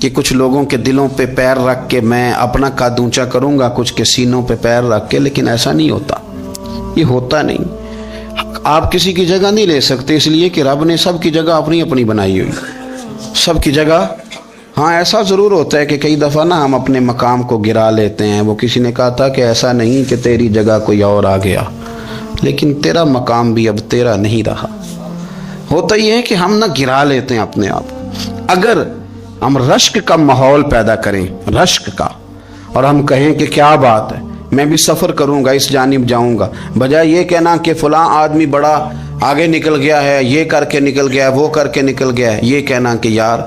کہ کچھ لوگوں کے دلوں پہ پیر رکھ کے میں اپنا قد اونچا کروں گا، کچھ کے سینوں پہ پیر رکھ کے، لیکن ایسا نہیں ہوتا، یہ ہوتا نہیں۔ آپ کسی کی جگہ نہیں لے سکتے، اس لیے کہ رب نے سب کی جگہ اپنی اپنی بنائی ہوئی، سب کی جگہ۔ ہاں ایسا ضرور ہوتا ہے کہ کئی دفعہ نا ہم اپنے مقام کو گرا لیتے ہیں۔ وہ کسی نے کہا تھا کہ ایسا نہیں کہ تیری جگہ کوئی اور آ گیا، لیکن تیرا مقام بھی اب تیرا نہیں رہا۔ ہوتا یہ ہے کہ ہم نہ گرا لیتے ہیں اپنے آپ۔ اگر ہم رشک کا ماحول پیدا کریں، رشک کا، اور ہم کہیں کہ کیا بات ہے، میں بھی سفر کروں گا، اس جانب جاؤں گا، بجائے یہ کہنا کہ فلاں آدمی بڑا آگے نکل گیا ہے، یہ کر کے نکل گیا ہے، وہ کر کے نکل گیا ہے، یہ کہنا کہ یار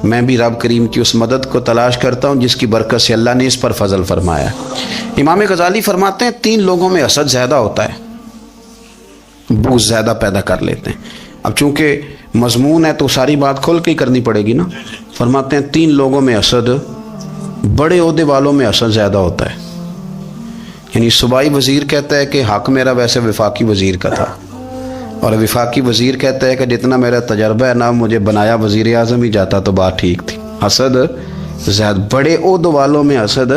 میں بھی رب کریم کی اس مدد کو تلاش کرتا ہوں جس کی برکت سے اللہ نے اس پر فضل فرمایا۔ امام غزالی فرماتے ہیں 3 لوگوں میں حسد زیادہ ہوتا ہے، بغض زیادہ پیدا کر لیتے ہیں۔ اب چونکہ مضمون ہے تو ساری بات کھول کے ہی کرنی پڑے گی نا۔ فرماتے ہیں 3 لوگوں میں حسد، بڑے عہدے والوں میں حسد زیادہ ہوتا ہے۔ یعنی صوبائی وزیر کہتا ہے کہ حق میرا ویسے وفاقی وزیر کا تھا، اور وفاقی وزیر کہتا ہے کہ جتنا میرا تجربہ ہے نا، مجھے بنایا وزیر اعظم ہی جاتا تو بات ٹھیک تھی۔ حسد زیادہ، بڑے عہدوں والوں میں حسد،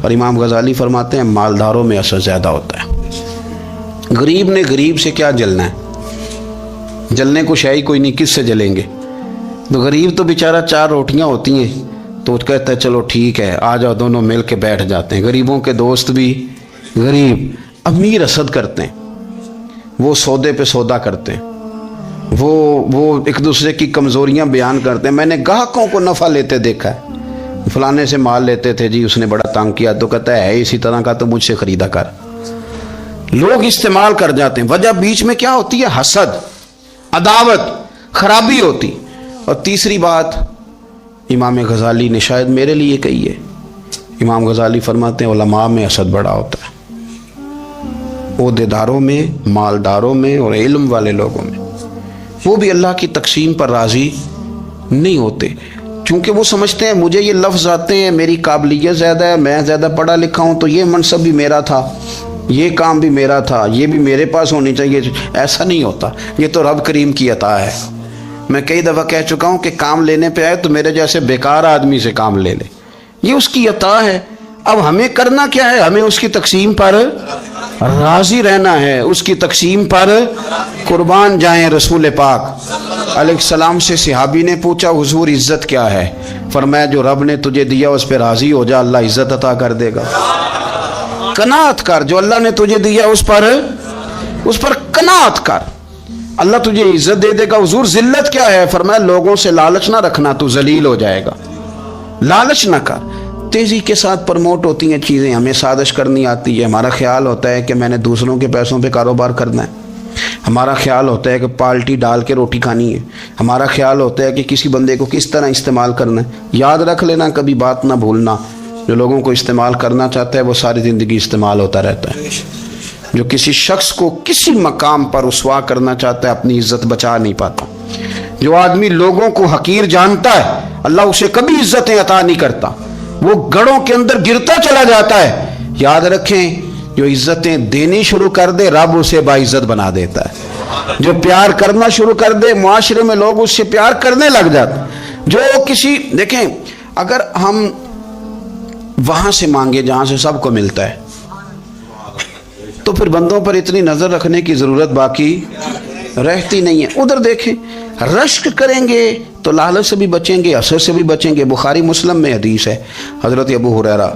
اور امام غزالی فرماتے ہیں مالداروں میں حسد زیادہ ہوتا ہے۔ غریب نے غریب سے کیا جلنا ہے، جلنے کو شے ہی کوئی نہیں، کس سے جلیں گے؟ تو غریب تو بیچارہ 4 روٹیاں ہوتی ہیں تو کہتا ہے چلو ٹھیک ہے آ جاؤ، دونوں مل کے بیٹھ جاتے ہیں۔ غریبوں کے دوست بھی غریب۔ امیر حسد کرتے ہیں، وہ سودے پہ سودا کرتے ہیں، وہ ایک دوسرے کی کمزوریاں بیان کرتے ہیں۔ میں نے گاہکوں کو نفع لیتے دیکھا ہے، فلانے سے مال لیتے تھے جی، اس نے بڑا تنگ کیا، تو کہتا ہے اسی طرح کا تو مجھ سے خریدا کر۔ لوگ استعمال کر جاتے ہیں، وجہ بیچ میں کیا ہوتی ہے؟ حسد، عداوت، خرابی ہوتی۔ اور تیسری بات امام غزالی نے شاید میرے لیے کہی ہے، امام غزالی فرماتے ہیں علماء میں حسد بڑا ہوتا ہے، عہدے داروں میں، مالداروں میں، اور علم والے لوگوں میں۔ وہ بھی اللہ کی تقسیم پر راضی نہیں ہوتے، چونکہ وہ سمجھتے ہیں مجھے یہ لفظ آتے ہیں، میری قابلیت زیادہ ہے، میں زیادہ پڑھا لکھا ہوں، تو یہ منصب بھی میرا تھا، یہ کام بھی میرا تھا، یہ بھی میرے پاس ہونی چاہیے۔ ایسا نہیں ہوتا، یہ تو رب کریم کی عطا ہے۔ میں کئی دفعہ کہہ چکا ہوں کہ کام لینے پہ آئے تو میرے جیسے بیکار آدمی سے کام لے لے، یہ اس کی عطا ہے۔ اب ہمیں کرنا کیا ہے؟ ہمیں اس کی تقسیم پر راضی رہنا ہے، اس کی تقسیم پر قربان جائیں۔ رسول پاک علیہ السلام سے صحابی نے پوچھا حضور عزت کیا ہے؟ فرمایا جو رب نے تجھے دیا اس پہ راضی ہو جا، اللہ عزت عطا کر دے گا۔ قناعت کر، جو اللہ نے تجھے دیا اس پر قناعت کر، اللہ تجھے عزت دے دے گا۔ حضور ذلت کیا ہے؟ فرمایا لوگوں سے لالچ نہ رکھنا، تو ذلیل ہو جائے گا، لالچ نہ کر۔ تیزی کے ساتھ پرموٹ ہوتی ہیں چیزیں، ہمیں سازش کرنی آتی ہے، ہمارا خیال ہوتا ہے کہ میں نے دوسروں کے پیسوں پہ کاروبار کرنا ہے، ہمارا خیال ہوتا ہے کہ پالٹی ڈال کے روٹی کھانی ہے، ہمارا خیال ہوتا ہے کہ کسی بندے کو کس طرح استعمال کرنا ہے۔ یاد رکھ لینا، کبھی بات نہ بھولنا، جو لوگوں کو استعمال کرنا چاہتا ہے وہ ساری زندگی استعمال ہوتا رہتا ہے۔ جو کسی شخص کو کسی مقام پر رسوا کرنا چاہتا ہے اپنی عزت بچا نہیں پاتا۔ جو آدمی لوگوں کو حقیر جانتا ہے اللہ اسے کبھی عزتیں عطا نہیں کرتا، وہ گڑھوں کے اندر گرتا چلا جاتا ہے۔ یاد رکھیں جو عزتیں دینی شروع کر دے رب اسے باعزت بنا دیتا ہے، جو پیار کرنا شروع کر دے معاشرے میں لوگ اس سے پیار کرنے لگ جاتے۔ جو کسی دیکھیں اگر ہم وہاں سے مانگے جہاں سے سب کو ملتا ہے تو پھر بندوں پر اتنی نظر رکھنے کی ضرورت باقی رہتی نہیں ہے۔ ادھر دیکھیں رشک کریں گے تو لالچ سے بھی بچیں گے، حسد سے بھی بچیں گے۔ بخاری مسلم میں حدیث ہے، حضرت ابو ہریرہ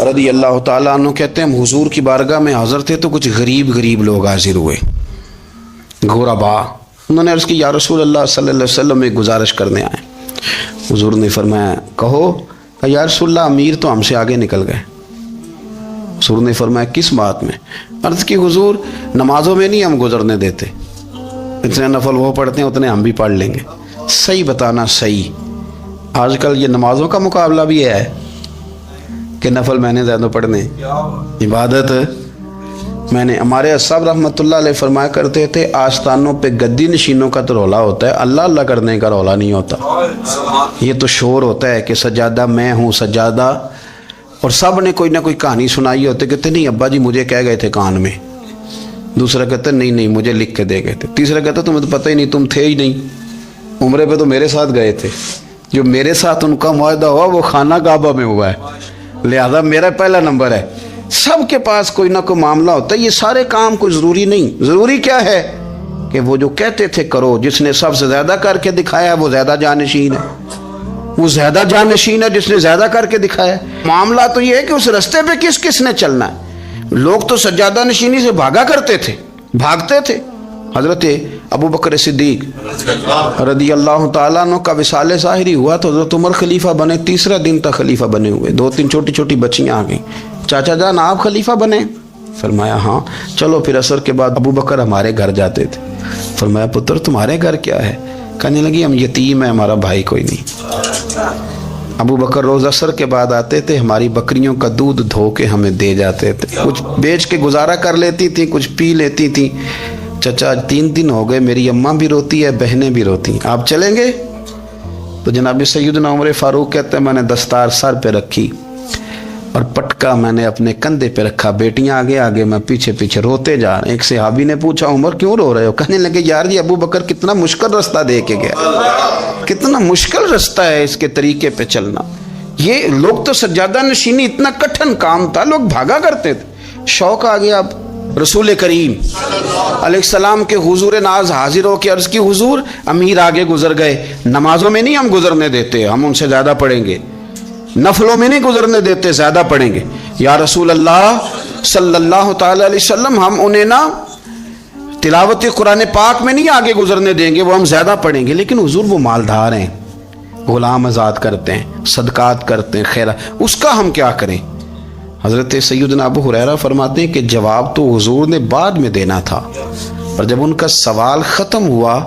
رضی اللہ تعالیٰ عنہ کہتے ہیں ہم حضور کی بارگاہ میں حاضر تھے تو کچھ غریب لوگ حاضر ہوئے، غربا۔ انہوں نے عرض کی یا رسول اللہ صلی اللہ علیہ وسلم ایک گزارش کرنے آئے۔ حضور نے فرمایا کہو۔ کہ یا رسول اللہ امیر تو ہم سے آگے نکل گئے۔ حضور نے فرمایا کس بات میں؟ عرض کی حضور نمازوں میں نہیں ہم گزرنے دیتے، اتنے نفل وہ پڑھتے ہیں اتنے ہم بھی پڑھ لیں گے۔ صحیح بتانا صحیح، آج کل یہ نمازوں کا مقابلہ بھی ہے کہ نفل میں نے زیادہ پڑھنے، عبادت میں نے۔ ہمارے اصحاب رحمۃ اللہ علیہ فرمایا کرتے تھے آستانوں پہ گدی نشینوں کا تو رولا ہوتا ہے، اللہ اللہ کرنے کا رولا نہیں ہوتا۔ یہ تو شور ہوتا ہے کہ سجادہ میں ہوں سجادہ، اور سب نے کوئی نہ کوئی کہانی سنائی ہوتی، کہتے نہیں ابا جی مجھے کہہ گئے تھے کان میں، دوسرا کہتا نہیں مجھے لکھ کے دے گئے تھے، تیسرا کہتا تمہیں تو پتہ ہی نہیں، تم تھے ہی نہیں، عمرے پہ تو میرے ساتھ گئے تھے، جو میرے ساتھ ان کا معاہدہ ہوا وہ خانہ کعبہ میں ہوا ہے، لہذا میرا پہلا نمبر ہے۔ سب کے پاس کوئی نہ کوئی معاملہ ہوتا ہے، یہ سارے کام کوئی ضروری نہیں۔ ضروری کیا ہے کہ وہ جو کہتے تھے کرو، جس نے سب سے زیادہ کر کے دکھایا وہ زیادہ جانشین ہے، وہ زیادہ جانشین ہے جس نے زیادہ کر کے دکھایا۔ معاملہ تو یہ ہے کہ اس رستے پہ کس کس نے چلنا ہے۔ لوگ تو سجادہ نشینی سے بھاگا کرتے تھے، بھاگتے تھے۔ حضرت ابو بکر صدیق رضی اللہ تعالیٰ عنہ کا وصال ظاہری ہوا تو حضرت عمر خلیفہ بنے، تیسرا دن تک خلیفہ بنے ہوئے، 2-3 چھوٹی چھوٹی بچیاں آ گئیں، چاچا جان آپ خلیفہ بنے؟ فرمایا ہاں۔ چلو پھر عصر کے بعد ابو بکر ہمارے گھر جاتے تھے۔ فرمایا پتر تمہارے گھر کیا ہے؟ کہنے لگی ہم یتیم ہیں، ہمارا بھائی کوئی نہیں۔ ابو بکر روز عصر کے بعد آتے تھے، ہماری بکریوں کا دودھ دھو کے ہمیں دے جاتے تھے، کچھ بیچ کے گزارا کر لیتی تھی، کچھ پی لیتی تھی۔ چچا 3 دن ہو گئے، میری اماں بھی روتی ہے، بہنیں بھی روتی ہیں، آپ چلیں گے؟ تو جناب سیدنا عمر فاروق کہتے ہیں میں نے دستار سر پہ رکھی اور پٹکا میں نے اپنے کندھے پہ رکھا، بیٹیاں آگے آگے، میں پیچھے پیچھے، روتے جا رہے ہیں۔ ایک صحابی نے پوچھا عمر کیوں رو رہے ہو؟ کہنے لگے یار یہ ابو بکر کتنا مشکل رستہ دے کے گیا، کتنا مشکل رستہ ہے اس کے طریقے پہ چلنا۔ یہ لوگ تو سجادہ نشینی اتنا کٹھن کام تھا، لوگ بھاگا کرتے تھے۔ شوق آ گیا، اب رسول کریم علیہ السلام کے حضور ناز حاضر ہو کے عرض کی حضور امیر آگے گزر گئے، نمازوں میں نہیں ہم گزرنے دیتے، ہم ان سے زیادہ پڑھیں گے، نفلوں میں نہیں گزرنے دیتے، زیادہ پڑھیں گے۔ یا رسول اللہ صلی اللہ تعالی علیہ وسلم ہم انہیں نا تلاوت قرآن پاک میں نہیں آگے گزرنے دیں گے، وہ ہم زیادہ پڑھیں گے۔ لیکن حضور وہ مالدار ہیں، غلام آزاد کرتے ہیں، صدقات کرتے ہیں، خیرات، اس کا ہم کیا کریں؟ حضرت سیدنا ابو ہریرہ فرماتے ہیں کہ جواب تو حضور نے بعد میں دینا تھا، پر جب ان کا سوال ختم ہوا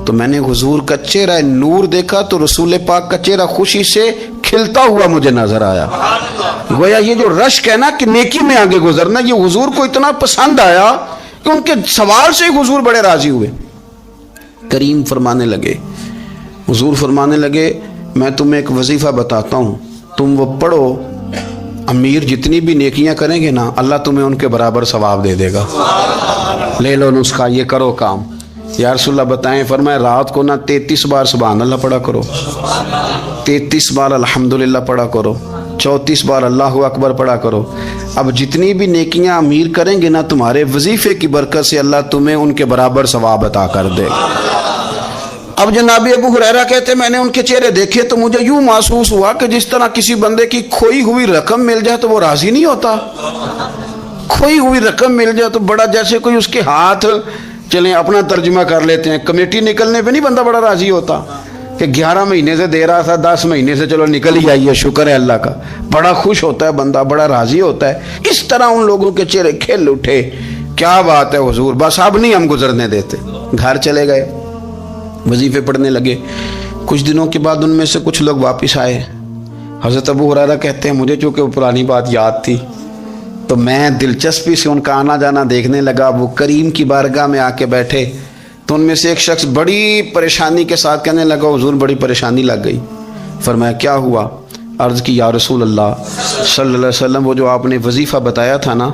تو میں نے حضور کا چہرہ نور دیکھا تو رسول پاک کا چہرہ خوشی سے کھلتا ہوا مجھے نظر آیا۔ گویا یہ جو رشک ہے نا کہ نیکی میں آگے گزرنا، یہ حضور کو اتنا پسند آیا کہ ان کے سوال سے حضور بڑے راضی ہوئے۔ کریم فرمانے لگے، حضور فرمانے لگے میں تمہیں ایک وظیفہ بتاتا ہوں، تم وہ پڑھو، امیر جتنی بھی نیکیاں کریں گے نا اللہ تمہیں ان کے برابر ثواب دے دے گا۔ لے لو نسخہ، یہ کرو کام۔ یا رسول اللہ بتائیں؟ فرمایا رات کو نا 33 بار سبحان اللہ پڑھا کرو، 33 بار الحمدللہ پڑھا کرو، 34 بار اللہ اکبر پڑھا کرو۔ اب جتنی بھی نیکیاں امیر کریں گے نا تمہارے وظیفے کی برکت سے اللہ تمہیں ان کے برابر ثواب عطا کر دے۔ اب جناب ابو ہریرہ کہتے میں نے ان کے چہرے دیکھے تو مجھے یوں محسوس ہوا کہ جس طرح کسی بندے کی کھوئی ہوئی رقم مل جائے تو وہ راضی نہیں ہوتا۔ کھوئی ہوئی رقم مل جائے تو بڑا جیسے کوئی اس کے ہاتھ، چلیں اپنا ترجمہ کر لیتے ہیں، کمیٹی نکلنے پہ نہیں بندہ بڑا راضی ہوتا کہ 11 مہینے سے دے رہا تھا، 10 مہینے سے چلو نکل ہی آئیے، شکر ہے اللہ کا، بڑا خوش ہوتا ہے بندہ، بڑا راضی ہوتا ہے۔ اس طرح ان لوگوں کے چہرے کھل اٹھے، کیا بات ہے حضور، بس اب نہیں ہم گزرنے دیتے۔ گھر چلے گئے، وظیفے پڑھنے لگے۔ کچھ دنوں کے بعد ان میں سے کچھ لوگ واپس آئے۔ حضرت ابو ہریرہ کہتے ہیں مجھے چونکہ وہ پرانی بات یاد تھی تو میں دلچسپی سے ان کا آنا جانا دیکھنے لگا۔ وہ کریم کی بارگاہ میں آ کے بیٹھے تو ان میں سے ایک شخص بڑی پریشانی کے ساتھ کہنے لگا حضور بڑی پریشانی لگ گئی۔ فرمایا کیا ہوا؟ عرض کی یا رسول اللہ صلی اللہ علیہ وسلم وہ جو آپ نے وظیفہ بتایا تھا نا،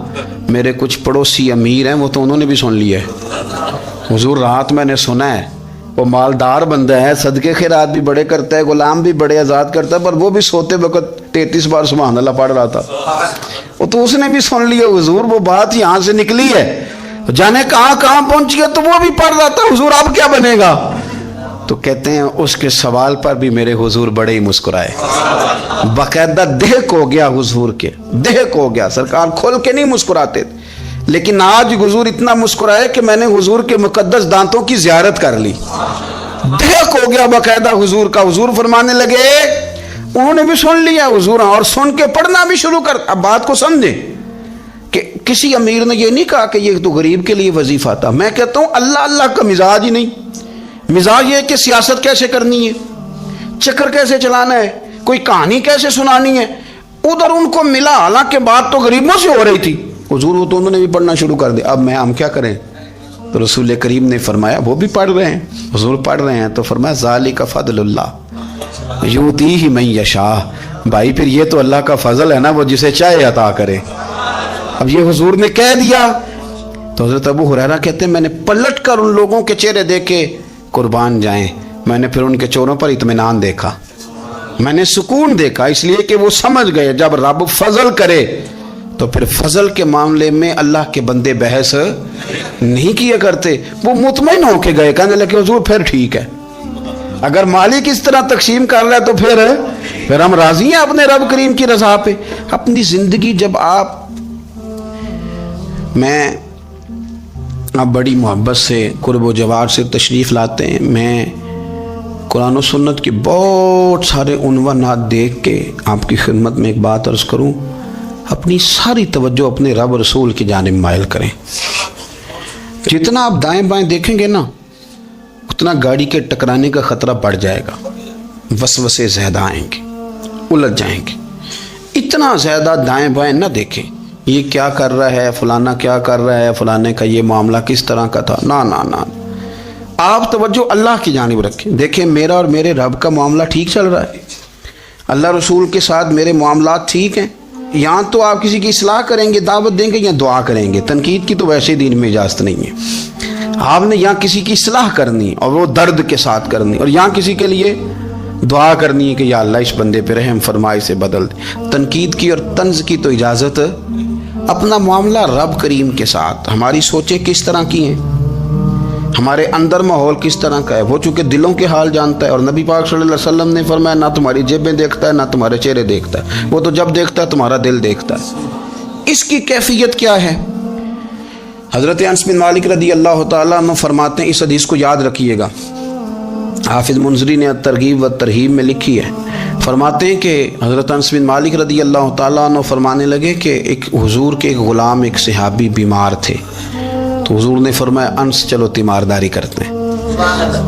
میرے کچھ پڑوسی امیر ہیں وہ تو انہوں نے بھی سن لیا ہے حضور، رات میں نے سنا ہے وہ مالدار بندہ ہے، صدقے خیرات بھی بڑے کرتا ہے، غلام بھی بڑے آزاد کرتا ہے، پر وہ بھی سوتے وقت 33 بار سبحان اللہ پڑھ رہا تھا۔ وہ تو اس نے بھی سن لیا حضور، وہ بات یہاں سے نکلی ہے، جانے کہاں کہاں پہنچی ہے، تو وہ بھی پڑھ رہا تھا حضور اب کیا بنے گا؟ تو کہتے ہیں اس کے سوال پر بھی میرے حضور بڑے ہی مسکرائے، باقاعدہ دہک ہو گیا حضور کے، دہک ہو گیا، سرکار کھول کے نہیں مسکراتے تھے، لیکن آج حضور اتنا مسکرائے کہ میں نے حضور کے مقدس دانتوں کی زیارت کر لی، دہک ہو گیا باقاعدہ حضور کا۔ حضور فرمانے لگے انہوں نے بھی سن لیا حضور، اور سن کے پڑھنا بھی شروع کر۔ اب بات کو سمجھیں کہ کسی امیر نے یہ نہیں کہا کہ یہ تو غریب کے لیے وظیفہ تھا، میں کہتا ہوں اللہ اللہ کا مزاج ہی نہیں، مزاج یہ کہ سیاست کیسے کرنی ہے، چکر کیسے چلانا ہے، کوئی کہانی کیسے سنانی ہے، ادھر ان کو ملا، حالانکہ بات تو غریبوں سے ہو رہی تھی، حضور وہ تو انہوں نے بھی پڑھنا شروع کر دیا۔ اب ہم کیا کریں؟ تو رسول کریم نے فرمایا وہ بھی پڑھ رہے ہیں، حضور پڑھ رہے ہیں، تو فرمایا ذالک فضل اللہ یؤتیہ من یشاء، بھائی پھر یہ تو اللہ کا فضل ہے نا، وہ جسے چاہے عطا کرے۔ اب یہ حضور نے کہہ دیا تو حضرت ابو ہریرہ کہتے ہیں میں نے پلٹ کر ان لوگوں کے چہرے دیکھے، قربان جائیں، میں نے پھر ان کے چہروں پر اطمینان دیکھا، میں نے سکون دیکھا اس لیے کہ وہ سمجھ گئے جب رب فضل کرے تو پھر فضل کے معاملے میں اللہ کے بندے بحث نہیں کیا کرتے. وہ مطمئن ہو کے گئے, کہنے لگے حضور پھر ٹھیک ہے, اگر مالک اس طرح تقسیم کر رہا ہے تو پھر ہم راضی ہیں اپنے رب کریم کی رضا پہ. اپنی زندگی جب میں بڑی محبت سے قرب و جوار سے تشریف لاتے ہیں, میں قرآن و سنت کے بہت سارے عنوانات دیکھ کے آپ کی خدمت میں ایک بات عرض کروں, اپنی ساری توجہ اپنے رب رسول کی جانب مائل کریں. جتنا آپ دائیں بائیں دیکھیں گے نا اتنا گاڑی کے ٹکرانے کا خطرہ بڑھ جائے گا, وسوسے زیادہ آئیں گے, الجھ جائیں گے. اتنا زیادہ دائیں بائیں نہ دیکھیں, یہ کیا کر رہا ہے, فلانا کیا کر رہا ہے, فلانے کا یہ معاملہ کس طرح کا تھا, نہ آپ توجہ اللہ کی جانب رکھیں. دیکھیں میرا اور میرے رب کا معاملہ ٹھیک چل رہا ہے, اللہ رسول کے ساتھ میرے معاملات ٹھیک ہیں. یہاں تو آپ کسی کی اصلاح کریں گے, دعوت دیں گے یا دعا کریں گے, تنقید کی تو ویسے دین میں اجازت نہیں ہے. آپ نے یہاں کسی کی اصلاح کرنی اور وہ درد کے ساتھ کرنی, اور یہاں کسی کے لیے دعا کرنی ہے کہ یا اللہ اس بندے پہ رحم فرمائے سے بدل دے. تنقید کی اور طنز کی تو اجازت. اپنا معاملہ رب کریم کے ساتھ, ہماری سوچیں کس طرح کی ہیں, ہمارے اندر ماحول کس طرح کا ہے, وہ چونکہ دلوں کے حال جانتا ہے. اور نبی پاک صلی اللہ علیہ وسلم نے فرمایا نہ تمہاری جیبیں دیکھتا ہے نہ تمہارے چہرے دیکھتا ہے, وہ تو جب دیکھتا ہے تمہارا دل دیکھتا ہے. اس کی کیفیت کیا ہے؟ حضرت انس بن مالک رضی اللہ تعالیٰ عنہ فرماتے ہیں, اس حدیث کو یاد رکھیے گا, حافظ منذری نے ترغیب و ترہیب میں لکھی ہے. فرماتے ہیں کہ حضرت انس بن مالک رضی اللہ تعالیٰ عنہ فرمانے لگے کہ ایک حضور کے ایک غلام ایک صحابی بیمار تھے, تو حضور نے فرمایا انس چلو تیمارداری کرتے ہیں.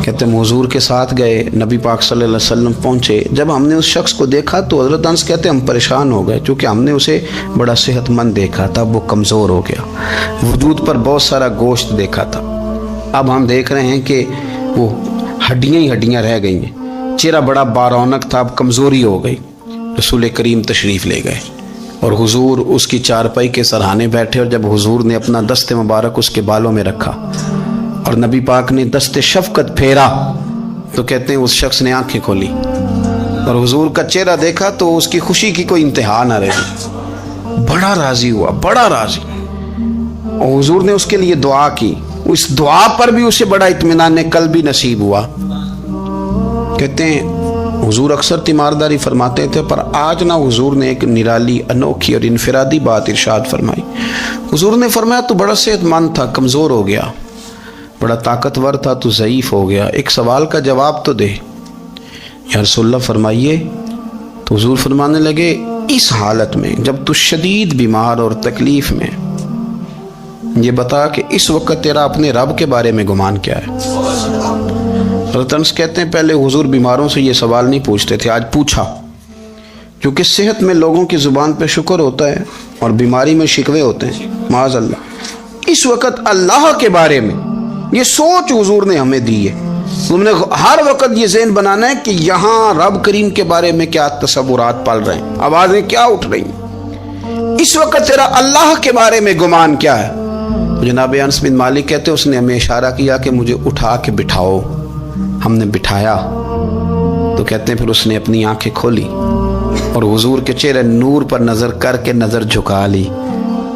کہتے ہیں حضور کے ساتھ گئے, نبی پاک صلی اللہ علیہ وسلم پہنچے. جب ہم نے اس شخص کو دیکھا تو حضرت انس کہتے ہیں ہم پریشان ہو گئے, چونکہ ہم نے اسے بڑا صحت مند دیکھا تھا, وہ کمزور ہو گیا, وجود پر بہت سارا گوشت دیکھا تھا. اب ہم دیکھ رہے ہیں کہ وہ ہڈیاں ہی ہڈیاں رہ گئی ہیں, چہرہ بڑا بارونق تھا, اب کمزوری ہو گئی. رسول کریم تشریف لے گئے اور حضور اس کی چارپائی کے سرہانے بیٹھے, اور جب حضور نے اپنا دست مبارک اس کے بالوں میں رکھا اور نبی پاک نے دست شفقت پھیرا تو کہتے ہیں اس شخص نے آنکھیں کھولی اور حضور کا چہرہ دیکھا تو اس کی خوشی کی کوئی انتہا نہ رہی, بڑا راضی ہوا, بڑا راضی. اور حضور نے اس کے لیے دعا کی, اس دعا پر بھی اسے بڑا اطمینان قلبی نصیب ہوا. کہتے ہیں حضور اکثر تیمارداری فرماتے تھے, پر آج نہ حضور نے ایک نرالی انوکھی اور انفرادی بات ارشاد فرمائی. حضور نے فرمایا تو بڑا صحت مند تھا, کمزور ہو گیا, بڑا طاقتور تھا تو ضعیف ہو گیا, ایک سوال کا جواب تو دے. یا رسول اللہ فرمائیے. تو حضور فرمانے لگے اس حالت میں جب تو شدید بیمار اور تکلیف میں, یہ بتا کہ اس وقت تیرا اپنے رب کے بارے میں گمان کیا ہے. حضرت انس کہتے ہیں پہلے حضور بیماروں سے یہ سوال نہیں پوچھتے تھے, آج پوچھا, کیونکہ صحت میں لوگوں کی زبان پہ شکر ہوتا ہے اور بیماری میں شکوے ہوتے ہیں, معاذ اللہ. اس وقت اللہ کے بارے میں یہ سوچ حضور نے ہمیں دی ہے. تم نے ہر وقت یہ ذہن بنانا ہے کہ یہاں رب کریم کے بارے میں کیا تصورات پل رہے ہیں, آوازیں کیا اٹھ رہی ہیں, اس وقت تیرا اللہ کے بارے میں گمان کیا ہے. جناب انس بن مالک کہتے اس نے ہمیں اشارہ کیا کہ مجھے اٹھا کے بٹھاؤ. ہم نے بٹھایا تو کہتے ہیں پھر اس نے اپنی آنکھیں کھولی اور حضور کے چہرے نور پر نظر کر کے نظر جھکا لی.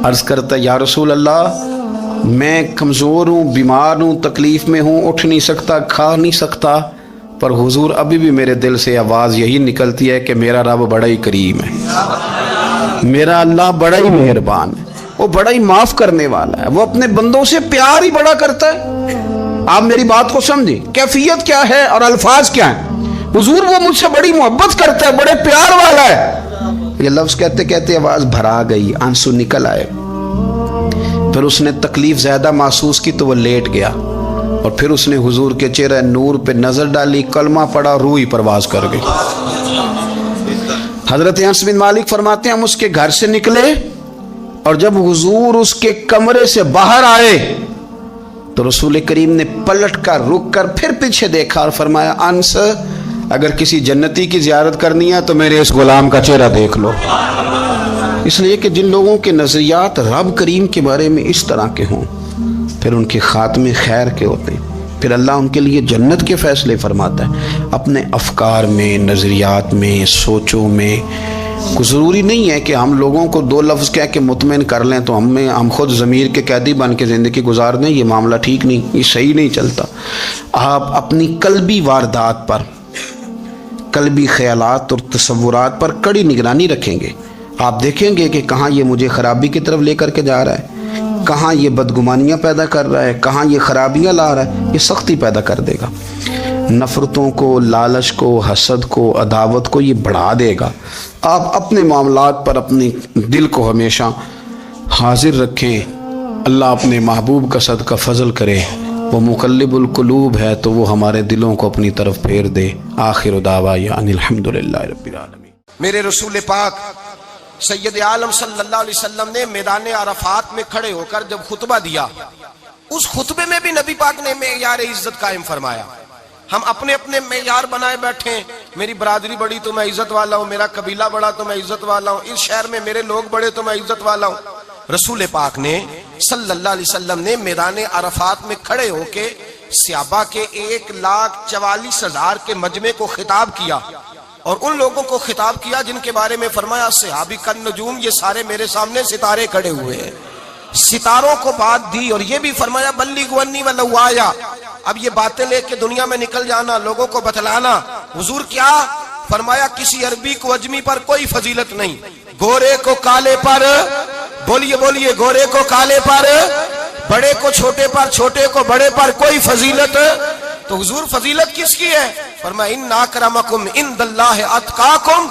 عرض کرتا یا رسول اللہ میں کمزور ہوں, بیمار ہوں, تکلیف میں ہوں, اٹھ نہیں سکتا, کھا نہیں سکتا, پر حضور ابھی بھی میرے دل سے آواز یہی نکلتی ہے کہ میرا رب بڑا ہی کریم ہے, میرا اللہ بڑا ہی مہربان ہے, وہ بڑا ہی معاف کرنے والا ہے, وہ اپنے بندوں سے پیار ہی بڑا کرتا ہے. آپ میری بات کو سمجھیں, کیفیت کیا ہے اور الفاظ کیا ہیں. حضور وہ مجھ سے بڑی محبت کرتا ہے, بڑے پیار والا ہے. یہ لفظ کہتے کہتے آواز بھرا گئی, آنسو نکل آئے. پھر اس نے تکلیف زیادہ محسوس کی تو وہ لیٹ گیا اور پھر اس نے حضور کے چہرے نور پہ نظر ڈالی, کلمہ پڑھا, روح ہی پرواز کر گئی. حضرت انس بن مالک فرماتے ہیں ہم اس کے گھر سے نکلے اور جب حضور اس کے کمرے سے باہر آئے تو رسول کریم نے پلٹ کر رک کر پھر پیچھے دیکھا اور فرمایا انس اگر کسی جنتی کی زیارت کرنی ہے تو میرے اس غلام کا چہرہ دیکھ لو. اس لیے کہ جن لوگوں کے نظریات رب کریم کے بارے میں اس طرح کے ہوں پھر ان کے خاتمے خیر کے ہوتے ہیں. پھر اللہ ان کے لیے جنت کے فیصلے فرماتا ہے۔ اپنے افکار میں، نظریات میں، سوچوں میں کوئی ضروری نہیں ہے کہ ہم لوگوں کو دو لفظ کہہ کے مطمئن کر لیں تو ہم خود ضمیر کے قیدی بن کے زندگی گزار دیں۔ یہ معاملہ ٹھیک نہیں، یہ صحیح نہیں چلتا۔ آپ اپنی قلبی واردات پر، قلبی خیالات اور تصورات پر کڑی نگرانی رکھیں گے۔ آپ دیکھیں گے کہ کہاں یہ مجھے خرابی کی طرف لے کر کے جا رہا ہے، کہاں یہ بدگمانیاں پیدا کر رہا ہے، کہاں یہ خرابیاں لا رہا ہے۔ یہ سختی پیدا کر دے گا، نفرتوں کو، لالچ کو، حسد کو، عداوت کو یہ بڑھا دے گا۔ آپ اپنے معاملات پر اپنے دل کو ہمیشہ حاضر رکھیں۔ اللہ اپنے محبوب کا صدقہ فضل کرے، وہ مقلب القلوب ہے تو وہ ہمارے دلوں کو اپنی طرف پھیر دے۔ آخر دعوانا ان الحمدللہ رب العالمین۔ میرے رسول پاک سید عالم صلی اللہ علیہ وسلم نے میدان عرفات میں کھڑے ہو کر جب خطبہ دیا، اس خطبے میں بھی نبی پاک نے معیار عزت قائم فرمایا۔ ہم اپنے اپنے معیار بنائے بیٹھے ہیں، میری برادری بڑی تو میں عزت والا ہوں، میرا قبیلہ بڑا تو میں عزت والا ہوں، اس شہر میں میرے لوگ بڑے تو میں عزت والا ہوں۔ رسول پاک نے صلی اللہ علیہ وسلم نے میدان عرفات میں کھڑے ہو کے صحابہ کے 1,44,000 کے مجمع کو خطاب کیا، اور ان لوگوں کو خطاب کیا جن کے بارے میں فرمایا صحابی کا نجوم، یہ سارے میرے سامنے ستارے کھڑے ہوئے ہیں۔ ستاروں کو بات دی اور یہ بھی فرمایا بلغوا عنی ولو آیا، اب یہ باتیں لے کے دنیا میں نکل جانا، لوگوں کو بتلانا۔ حضور کیا فرمایا؟ کسی عربی کو اجمی پر کوئی فضیلت نہیں، گورے کو کالے پر، بولیے بولیے، گورے کو کالے پر، بڑے کو چھوٹے پر، چھوٹے کو بڑے پر کوئی فضیلت۔ تو حضور فضیلت کس کی ہے؟ فرمایا ان اکرمکم عند اللہ اتقاکم،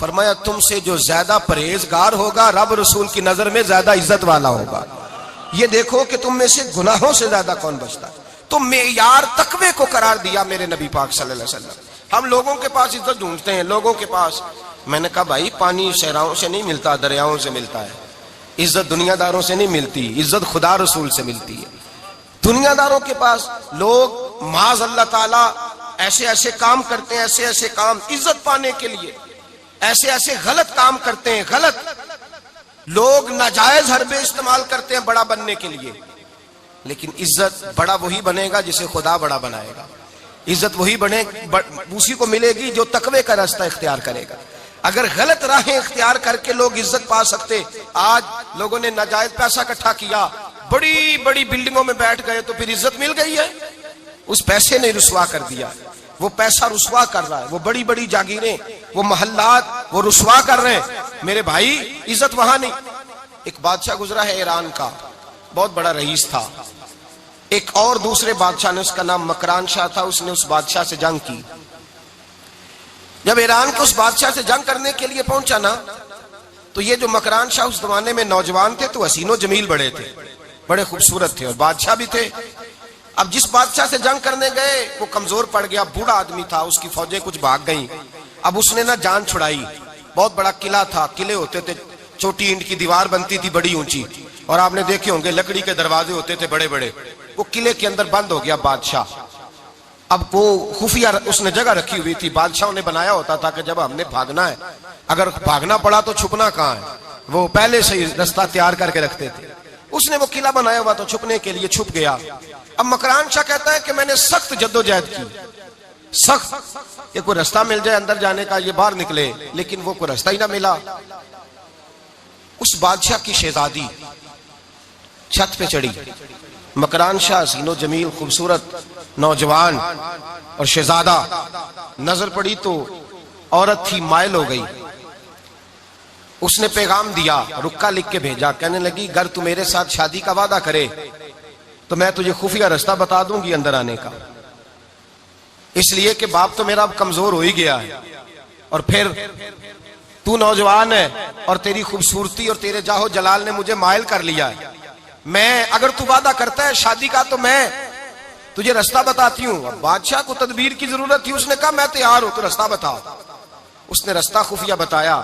فرمایا تم سے جو زیادہ پرہیزگار ہوگا رب رسول کی نظر میں زیادہ عزت والا ہوگا۔ یہ دیکھو کہ تم میں سے گناہوں سے زیادہ کون بچتا ہے۔ تو معیار تقوی کو قرار دیا میرے نبی پاک صلی اللہ علیہ وسلم۔ ہم لوگوں کے پاس عزت ڈھونڈتے ہیں، لوگوں کے پاس، میں نے کہا بھائی پانی صحراؤں سے نہیں ملتا، دریاؤں سے ملتا ہے۔ عزت دنیا داروں سے نہیں ملتی، عزت خدا رسول سے ملتی ہے۔ دنیا داروں کے پاس لوگ معاذ اللہ تعالی ایسے ایسے کام کرتے ہیں، ایسے ایسے کام عزت پانے کے لیے، ایسے ایسے غلط کام کرتے ہیں، غلط لوگ ناجائز حربے استعمال کرتے ہیں بڑا بننے کے لیے۔ لیکن عزت بڑا وہی بنے گا جسے خدا بڑا بنائے گا، عزت وہی بنے اسی کو ملے گی جو تقوی کا راستہ اختیار کرے گا۔ اگر غلط راہیں اختیار کر کے لوگ عزت پا سکتے، آج لوگوں نے ناجائز پیسہ اکٹھا کیا، بڑی بڑی بلڈنگوں میں بیٹھ گئے تو پھر عزت مل گئی ہے؟ اس پیسے نے رسوا کر دیا، وہ پیسہ رسوا کر رہا ہے، وہ بڑی بڑی جاگیریں، وہ محلات وہ رسوا کر رہے ہیں۔ میرے بھائی عزت وہاں نہیں۔ ایک بادشاہ گزرا ہے ایران کا، بہت بڑا رئیس تھا۔ ایک اور دوسرے بادشاہ نے، اس کا نام مکران شاہ تھا، اس نے اس بادشاہ سے جنگ کی۔ جب ایران کے اس بادشاہ سے جنگ کرنے کے لیے پہنچا نا، تو یہ جو مکران شاہ اس زمانے میں نوجوان تھے تو حسین و جمیل بڑے تھے، بڑے خوبصورت تھے اور بادشاہ بھی تھے۔ اب جس بادشاہ سے جنگ کرنے گئے وہ کمزور پڑ گیا، بوڑھا آدمی تھا، اس کی فوجیں کچھ بھاگ گئیں۔ اب اس نے نا جان چھڑائی، بہت بڑا قلعہ تھا، قلعے ہوتے تھے، چھوٹی اینٹ کی دیوار بنتی تھی بڑی اونچی، اور آپ نے دیکھے ہوں گے لکڑی کے دروازے ہوتے تھے بڑے بڑے۔ وہ قلعے کے اندر بند ہو گیا بادشاہ۔ اب وہ خفیہ اس نے جگہ رکھی ہوئی تھی، بادشاہوں نے بنایا ہوتا تھا کہ جب ہم نے بھاگنا ہے، اگر بھاگنا پڑا تو چھپنا کہاں ہے، وہ پہلے سے ہی رستہ تیار کر کے رکھتے تھے۔ اس نے وہ قلعہ بنایا ہوا تو چھپنے کے لیے چھپ گیا۔ اب مکران شاہ کہتا ہے کہ میں نے سخت جدوجہد کی، سخت، کہ کوئی رستہ مل جائے اندر جانے کا، یہ باہر نکلے، لیکن وہ کوئی رستہ ہی نہ ملا۔ اس بادشاہ کی شہزادی چھت پہ چڑھی، مکران شاہ حسین و جمیل خوبصورت نوجوان اور شہزادہ، نظر پڑی تو عورت تھی، مائل ہو گئی۔ اس نے پیغام دیا، رکا لکھ کے بھیجا، کہنے لگی اگر تو میرے ساتھ شادی کا وعدہ کرے تو میں تجھے خفیہ رستہ بتا دوں گی اندر آنے کا، اس لیے کہ باپ تو میرا اب کمزور ہو ہی گیا ہے، اور پھر تو نوجوان ہے اور تیری خوبصورتی اور تیرے جاہو جلال نے مجھے مائل کر لیا ہے۔ میں اگر تو وعدہ کرتا ہے شادی کا تو میں تجھے رستہ بتاتی ہوں۔ اب بادشاہ کو تدبیر کی ضرورت تھی، اس نے کہا میں تیار ہوں، تو رستہ بتا۔ اس نے رستہ خفیہ بتایا۔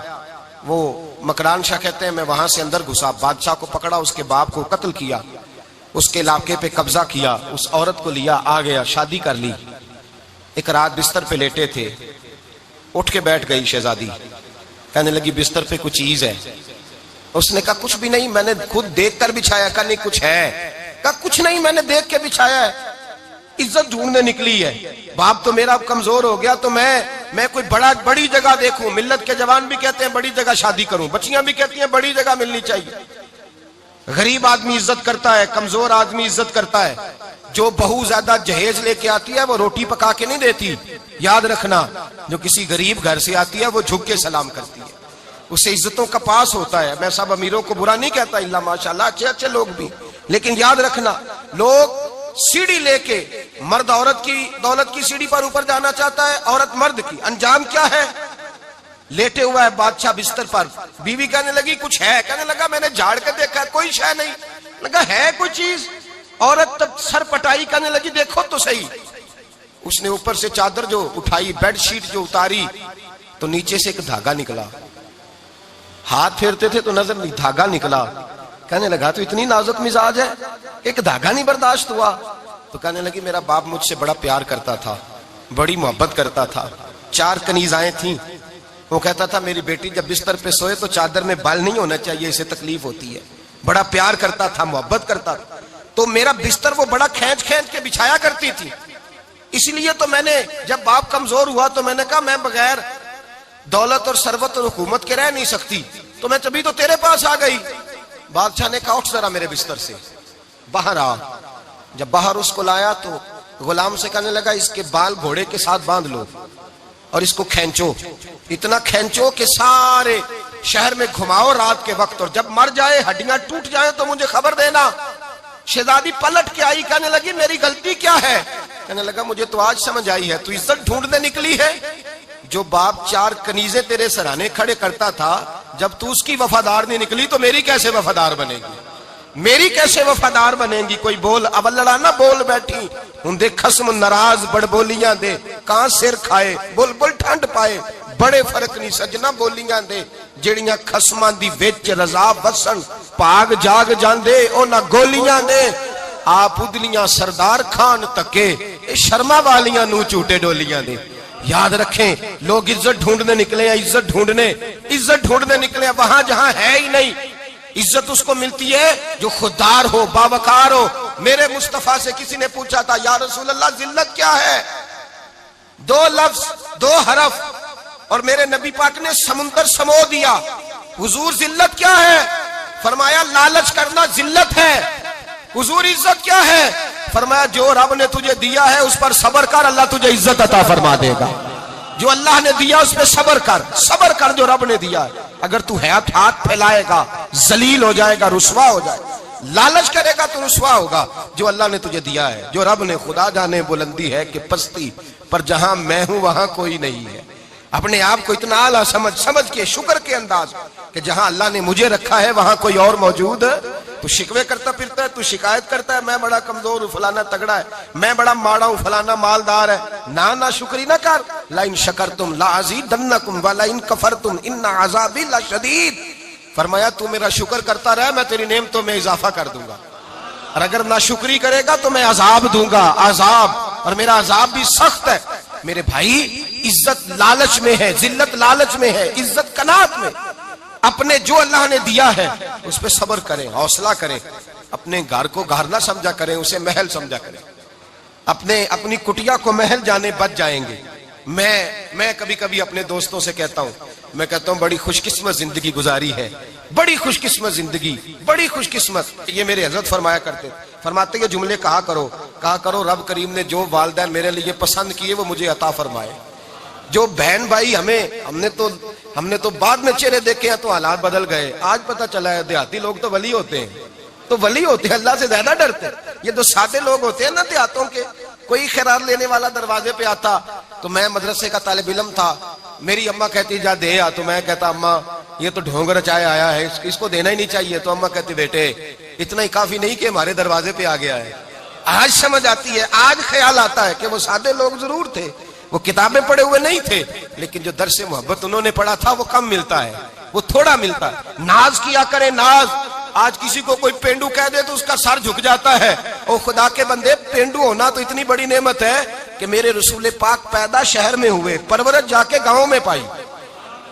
وہ مکران شاہ کہتے ہیں میں وہاں سے اندر گھسا، بادشاہ کو پکڑا، اس کے باپ کو قتل کیا، اس کے علاقے پہ قبضہ کیا، اس عورت کو لیا، آ گیا، شادی کر لی۔ ایک رات بستر پہ لیٹے تھے، اٹھ کے بیٹھ گئی شہزادی، کہنے لگی بستر پہ کچھ چیز ہے۔ اس نے کہا کچھ بھی نہیں، میں نے خود دیکھ کر بچھایا۔ کہا نہیں کچھ ہے۔ کہا کچھ نہیں، میں نے دیکھ کے بچھایا ہے۔ عزت ڈھونڈنے نکلی ہے. باپ تو میرا کمزور ہو گیا تو میں کوئی بڑی جگہ دیکھوں. ملت کے جوان بھی کہتے ہیں بڑی جگہ شادی کروں, بچیاں بھی کہتی ہیں بڑی جگہ ملنی چاہیے. غریب آدمی عزت کرتا ہے, کمزور آدمی عزت کرتا ہے. جو بہو زیادہ جہیز لے کے آتی ہے وہ روٹی پکا کے نہیں دیتی, یاد رکھنا. جو کسی غریب گھر سے آتی ہے وہ جھک کے سلام کرتی ہے, اسے عزتوں کا پاس ہوتا ہے. میں سب امیروں کو برا نہیں کہتا, اللہ ماشاءاللہ اچھے اچھے لوگ بھی, لیکن یاد رکھنا لوگ سیڑھی لے کے, مرد عورت کی دولت کی سیڑھی پر اوپر جانا چاہتا ہے, عورت مرد کی. انجام کیا ہے؟ لیٹے ہوا ہے بادشاہ بستر پر, بیوی کہنے لگی کچھ ہے, کہنے لگا میں نے جھاڑ کے دیکھا کوئی شے نہیں. لگا ہے کوئی چیز؟ عورت تب سر پٹائی, کہنے لگی دیکھو تو صحیح. اس نے اوپر سے چادر جو اٹھائی, بیڈ شیٹ جو اتاری, تو نیچے سے ایک دھاگا نکلا. ہاتھ پھیرتے تھے تو نظر نہیں, دھاگا نکلا. کہنے لگا تو اتنی نازک مزاج ہے, ایک دھاگا نہیں برداشت ہوا. تو کہنے لگی میرا باپ مجھ سے بڑا پیار کرتا تھا, بڑی محبت کرتا تھا. 4 کنیزائیں تھیں. وہ کہتا تھا میری بیٹی جب بستر پہ سوئے تو چادر میں بال نہیں ہونا چاہیے, اسے تکلیف ہوتی ہے. بڑا پیار کرتا تھا, محبت کرتا تھا. تو میرا بستر وہ بڑا کھینچ کھینچ کے بچھایا کرتی تھی. اس لیے تو میں نے جب باپ کمزور ہوا تو میں نے کہا میں بغیر دولت اور ثروت اور حکومت کے رہ نہیں سکتی, تو میں تبھی تو تیرے پاس آ گئی. بادشاہ نے کہا اٹھ ذرا میرے بستر سے, باہر آ. جب باہر اس کو لایا تو غلام سے کہنے لگا اس کے بال گھوڑے کے ساتھ باندھ لو اور اس کو کھینچو, اتنا کھینچو کہ سارے شہر میں گھماؤ رات کے وقت, اور جب مر جائے ہڈیاں ٹوٹ جائیں تو مجھے خبر دینا. شہزادی پلٹ کے آئی, کہنے لگی میری غلطی کیا ہے؟ کہنے لگا مجھے تو آج سمجھ آئی ہے, تو عزت ڈھونڈنے نکلی ہے. جو باپ 4 کنیزیں تیرے سرانے کھڑے کرتا تھا, جب تو اس کی وفادار نہیں نکلی تو میری کیسے وفادار بنے گی؟ میری کیسے وفادار بنے گی؟ کوئی بول اب لڑانا بول بیٹھی ہوں دے خسم ناراض بڑ بولیاں دے, کہاں سر کھائے بل بل ٹھنڈ پائے. بڑے فرق نہیں سجنا بولیاں دے, جڑیاں خسماں دی وچ رضا وسن پاگ جاگ جاندے او نہ گولیاں دے. آپ ادلیاں سردار خان تکے, اے شرما والیاں نو چوٹے ڈولیاں دے. یاد رکھیں لوگ عزت ڈھونڈنے نکلے ہیں, عزت ڈھونڈنے نکلے ہیں وہاں جہاں ہے ہی نہیں. عزت اس کو ملتی ہے جو خوددار ہو, باوقار ہو. میرے مصطفیٰ سے کسی نے پوچھا تھا یا رسول اللہ ذلت کیا ہے؟ 2 لفظ 2 حرف, اور میرے نبی پاک نے سمندر سمو دیا. حضور ذلت کیا ہے؟ فرمایا لالچ کرنا ذلت ہے. حضور عزت کیا ہے؟ فرمایا جو رب نے تجھے دیا ہے اس پر صبر کر, اللہ تجھے عزت عطا فرما دے گا. جو اللہ نے دیا اس پہ صبر کر جو رب نے دیا ہے. اگر تو ہاتھ پھیلائے گا ذلیل ہو جائے گا, رسوا ہو جائے گا. لالچ کرے گا تو رسوا ہوگا. جو اللہ نے تجھے دیا ہے, جو رب نے, خدا جانے بلندی ہے کہ پستی پر جہاں میں ہوں وہاں کوئی نہیں ہے. اپنے آپ کو اتنا اعلیٰ سمجھ کے شکر کے انداز کہ جہاں اللہ نے مجھے رکھا ہے وہاں کوئی اور موجود ہے. تو شکوے کرتا پھرتا ہے, تو شکایت کرتا ہے میں بڑا کمزور ہوں, فلانا تگڑا ہے, میں بڑا ماڑا ہوں, فلانا مالدار ہے. نا شکری نہ کر. لئن شکرتم لازیدنکم ولئن کفرتم ان عذابی لشدید. فرمایا تو میرا شکر کرتا رہے, میں تیری نعمتوں میں اضافہ کر دوں گا, اور اگر ناشکری کرے گا تو میں عذاب دوں گا, عذاب, اور میرا عذاب بھی سخت ہے. میرے بھائی عزت لالچ میں ہے, ذلت لالچ میں ہے, عزت قناعت میں. اپنے جو اللہ نے دیا ہے اس پہ صبر کریں, حوصلہ کریں. اپنے گھر کو گھر نہ سمجھا کریں, اسے محل سمجھا کریں. اپنی کٹیا کو محل جانے بچ جائیں گے. میں کبھی کبھی اپنے دوستوں سے کہتا ہوں بڑی خوش قسمت زندگی گزاری ہے, بڑی خوش قسمت زندگی, بڑی خوش قسمت. یہ میرے حضرت فرماتے یہ جملے کہا کرو رب کریم نے جو والدین میرے لیے پسند کیے وہ مجھے عطا فرمائے. جو بہن بھائی ہم نے تو بعد میں چہرے دیکھے ہیں تو حالات بدل گئے. آج پتہ چلا ہے دیہاتی لوگ تو ولی ہوتے ہیں, اللہ سے زیادہ ڈرتے ہیں. یہ تو سادے لوگ ہوتے ہیں نا دیہاتوں کے. کوئی خیرات لینے والا دروازے پہ آتا تو میں مدرسے کا طالب علم تھا, میری اماں کہتی جا دے آ, تو میں کہتا اماں یہ تو ڈھونگ رچائے آیا ہے, اس کو دینا ہی نہیں چاہیے. تو اماں کہتی بیٹے اتنا ہی کافی نہیں کہ ہمارے دروازے پہ آ گیا ہے. آج سمجھ آتی ہے, آج خیال آتا ہے کہ وہ سادے لوگ ضرور تھے, وہ کتابیں پڑھے ہوئے نہیں تھے, لیکن جو درس محبت انہوں نے پڑھا تھا وہ کم ملتا ہے, وہ تھوڑا ملتا ہے. ناز کیا کرے ناز. آج کسی کو کوئی پینڈو کہہ دے تو اس کا سر جھک جاتا ہے. او خدا کے بندے, پینڈو ہونا تو اتنی بڑی نعمت ہے کہ میرے رسول پاک پیدا شہر میں ہوئے, پرورش جا کے گاؤں میں پائی.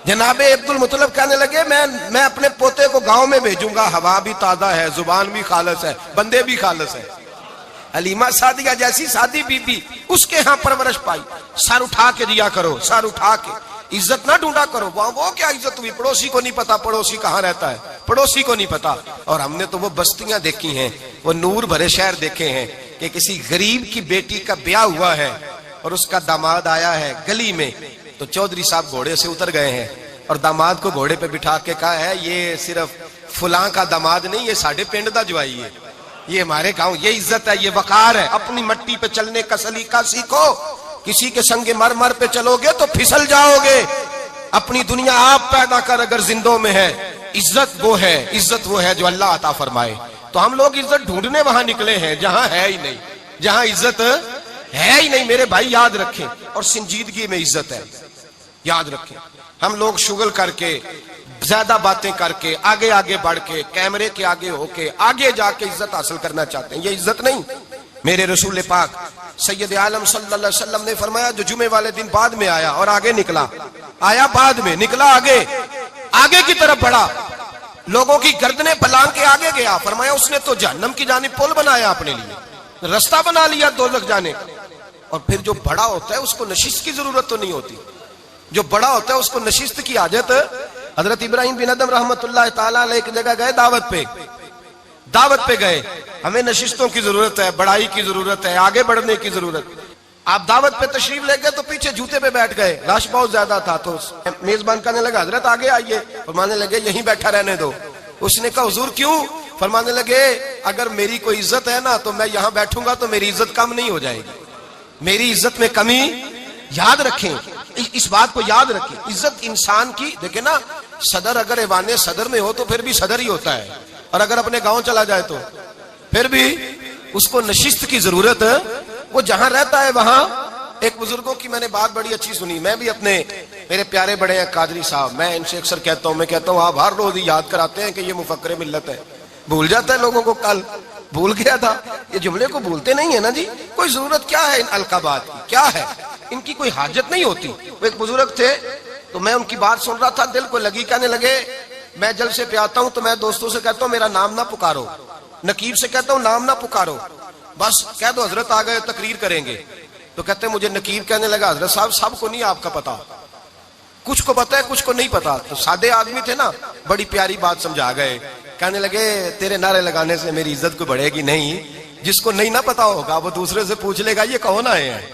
جناب عبد المطلب کہنے لگے میں اپنے پوتے کو گاؤں میں بھیجوں گا, ہوا بھی تازہ ہے, زبان بھی خالص ہے, بندے بھی خالص ہے. حلیمہ سعدیہ جیسی سادی بی بی اس کے ہاں پرورش پائی. سر اٹھا کے دیا کرو, سر اٹھا کے, عزت نہ ڈھونڈا کرو. وہ کیا عزت ہوئی, پڑوسی کو نہیں پتا پڑوسی کہاں رہتا ہے, پڑوسی کو نہیں پتا. اور ہم نے تو وہ بستیاں دیکھی ہیں, وہ نور بھرے شہر دیکھے ہیں کہ کسی غریب کی بیٹی کا بیاہ ہوا ہے اور اس کا داماد آیا ہے گلی میں, تو چودھری صاحب گھوڑے سے اتر گئے ہیں اور داماد کو گھوڑے پہ بٹھا کے کہا ہے یہ صرف فلاں کا داماد نہیں, یہ ساڑھے پنڈ دا جوائی ہے, یہ ہمارے گاؤں, یہ عزت ہے, یہ وقار ہے. اپنی مٹی پہ چلنے کا سلیقہ سیکھو. کسی کے سنگ مرمر پہ چلو گے تو پھسل جاؤ گے. اپنی دنیا آپ پیدا کر اگر زندوں میں ہے. عزت وہ ہے, عزت وہ ہے جو اللہ عطا فرمائے. تو ہم لوگ عزت ڈھونڈنے وہاں نکلے ہیں جہاں ہے ہی نہیں, جہاں عزت ہے ہی نہیں. میرے بھائی یاد رکھیں, اور سنجیدگی میں عزت ہے, یاد رکھیں. ہم لوگ شغل کر کے, زیادہ باتیں کر کے, آگے آگے بڑھ کے, کیمرے کے آگے ہو کے, آگے جا کے عزت حاصل کرنا چاہتے ہیں. یہ عزت نہیں. میرے رسول پاک سید عالم صلی اللہ علیہ وسلم نے فرمایا جو جمعے والے دن بعد میں آیا اور آگے نکلا, آیا بعد میں, نکلا آگے, آگے کی طرف بڑھا, لوگوں کی گردنیں پلانگ کے آگے گیا. فرمایا اس نے تو جہنم کی جانب پل بنایا اپنے لیے, رستہ بنا لیا دوزخ جانے. اور پھر جو بڑا ہوتا ہے اس کو نشست کی ضرورت تو نہیں ہوتی, جو بڑا ہوتا ہے اس کو نشست کی حاجت. حضرت ابراہیم بن ادم رحمت اللہ تعالیٰ علیہ ایک جگہ گئے دعوت پہ گئے. ہمیں نشستوں کی ضرورت ہے, بڑائی کی ضرورت ہے, آگے بڑھنے کی ضرورت. آپ دعوت پہ تشریف لے گئے تو پیچھے جوتے پہ بیٹھ گئے, رش بہت زیادہ تھا. تو میزبان کہنے لگا حضرت آگے آئیے. فرمانے لگے یہیں بیٹھا رہنے دو. اس نے کہا حضور کیوں؟ فرمانے لگے اگر میری کوئی عزت ہے نا تو میں یہاں بیٹھوں گا تو میری عزت کم نہیں ہو جائے گی, میری عزت میں کمی. یاد رکھیں, اس بات کو یاد رکھیں. عزت انسان کی, دیکھیں نا, صدر اگر ایوان صدر میں ہو تو پھر بھی صدر ہی ہوتا ہے, اور اگر اپنے گاؤں چلا جائے تو پھر بھی اس کو نشست کی ضرورت. وہ جہاں رہتا ہے وہاں. ایک بزرگوں کی میں نے بات بڑی اچھی سنی. میں بھی اپنے, میرے پیارے بڑے ہیں قادری صاحب, میں ان سے اکثر کہتا ہوں, میں کہتا ہوں آپ ہر روز یاد کراتے ہیں کہ یہ مفکر ملت ہے. بھول جاتا ہے لوگوں کو, کل بھول گیا تھا. یہ جملے کو بھولتے نہیں ہے نا جی. کوئی ضرورت کیا ہے ان القابات کی, کیا ہے ان کی, کوئی حاجت نہیں ہوتی. وہ ایک بزرگ تھے تو میں ان کی بات سن رہا تھا, دل کو لگی. کہنے لگے میں جلسے پہ آتا ہوں تو میں دوستوں سے کہتا ہوں میرا نام نہ پکارو, نقیب سے کہتا ہوں نام نہ پکارو, بس کہہ دو حضرت آ گئے تقریر کریں گے. تو کہتے ہیں مجھے نقیب کہنے لگا حضرت صاحب سب کو نہیں آپ کا پتا, کچھ کو پتا ہے کچھ کو نہیں پتا. تو سادے آدمی تھے نا, بڑی پیاری بات سمجھا گئے. کہنے لگے تیرے نعرے لگانے سے میری عزت کو بڑھے گی نہیں. جس کو نہیں نہ پتا ہوگا وہ دوسرے سے پوچھ لے گا یہ کون آئے ہیں.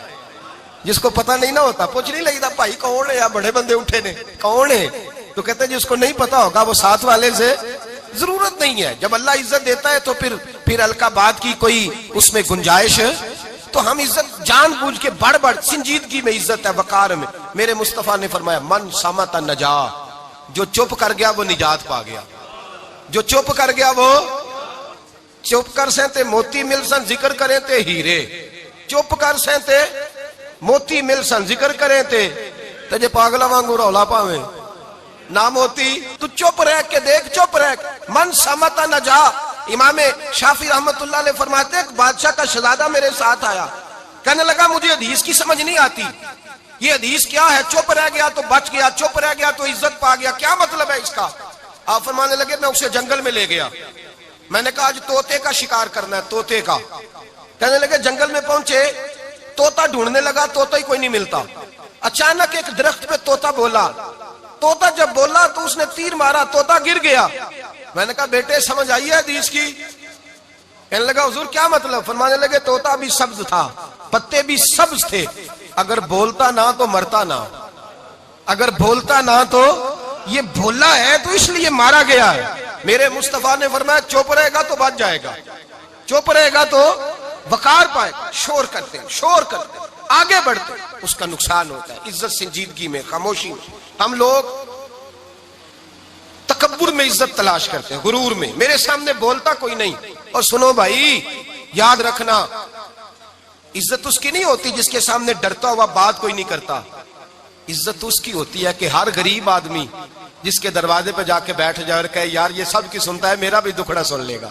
جس کو پتا نہیں نہ ہوتا پوچھ نہیں لگتا بھائی کون ہے, یا بڑے بندے اٹھے نے کون ہے. تو کہتے ہیں جس کو نہیں پتا ہوگا وہ ساتھ والے سے, ضرورت نہیں ہے. جب اللہ عزت دیتا ہے تو پھر القابات کی کوئی اس میں گنجائش. تو ہم عزت جان بوجھ کے بڑھ سنجیدگی میں عزت ہے, وقار میں. میرے مصطفیٰ نے فرمایا من صمت نجا, جو چپ کر گیا وہ نجات پا گیا. جو چپ کر گیا وہ, چپ کر سے تے موتی مل سن ذکر کریں تے ہیرے, چپ کر سے تے موتی مل سن ذکر کریں تے جے پاگلا وانگو رولا پاویں نہ موتی. تو چپ رہ کے دیکھ, چپ رہ. من سمت نجا. امام شافعی رحمت اللہ علیہ فرماتے ہیں ایک بادشاہ کا شہزادہ میرے ساتھ آیا, کہنے لگا مجھے حدیث کی سمجھ نہیں آتی, یہ حدیث کیا ہے, چپ رہ گیا تو بچ گیا, چپ رہ گیا تو عزت پا گیا, کیا مطلب ہے اس کا؟ آپ فرمانے لگے میں اسے جنگل میں لے گیا, میں نے کہا آج طوطے کا شکار کرنا ہے, طوطے کا. کہنے لگے جنگل میں پہنچے, طوطا ڈھونڈنے لگا, طوطا ہی کوئی نہیں ملتا. اچانک ایک درخت پہ طوطا بولا, طوطا جب بولا تو اس نے تیر مارا, طوطا گر گیا. میں نے کہا بیٹے سمجھ آئی ہے حدیث کی؟ کہنے لگا حضور کیا مطلب؟ فرمانے لگے طوطا بھی سبز تھا, پتے بھی سبز تھے, اگر بولتا نہ تو مرتا نہ, اگر بولتا نہ تو, یہ بولا ہے تو اس لیے مارا گیا ہے. میرے مصطفیٰ نے فرمایا چپ رہے گا تو بچ جائے گا, چپ رہے گا تو وقار پائے گا. شور کرتے آگے بڑھتے اس کا نقصان ہوتا ہے. عزت سنجیدگی میں, خاموشی میں. ہم لوگ تکبر میں عزت تلاش کرتے ہیں, غرور میں. میرے سامنے بولتا کوئی نہیں. اور سنو بھائی یاد رکھنا, عزت اس کی نہیں ہوتی جس کے سامنے ڈرتا ہوا بات کوئی نہیں کرتا. عزت اس کی ہوتی ہے کہ ہر غریب آدمی جس کے دروازے پہ جا کے بیٹھ جائے اور کہے یار یہ سب کی سنتا ہے, میرا بھی دکھڑا سن لے گا,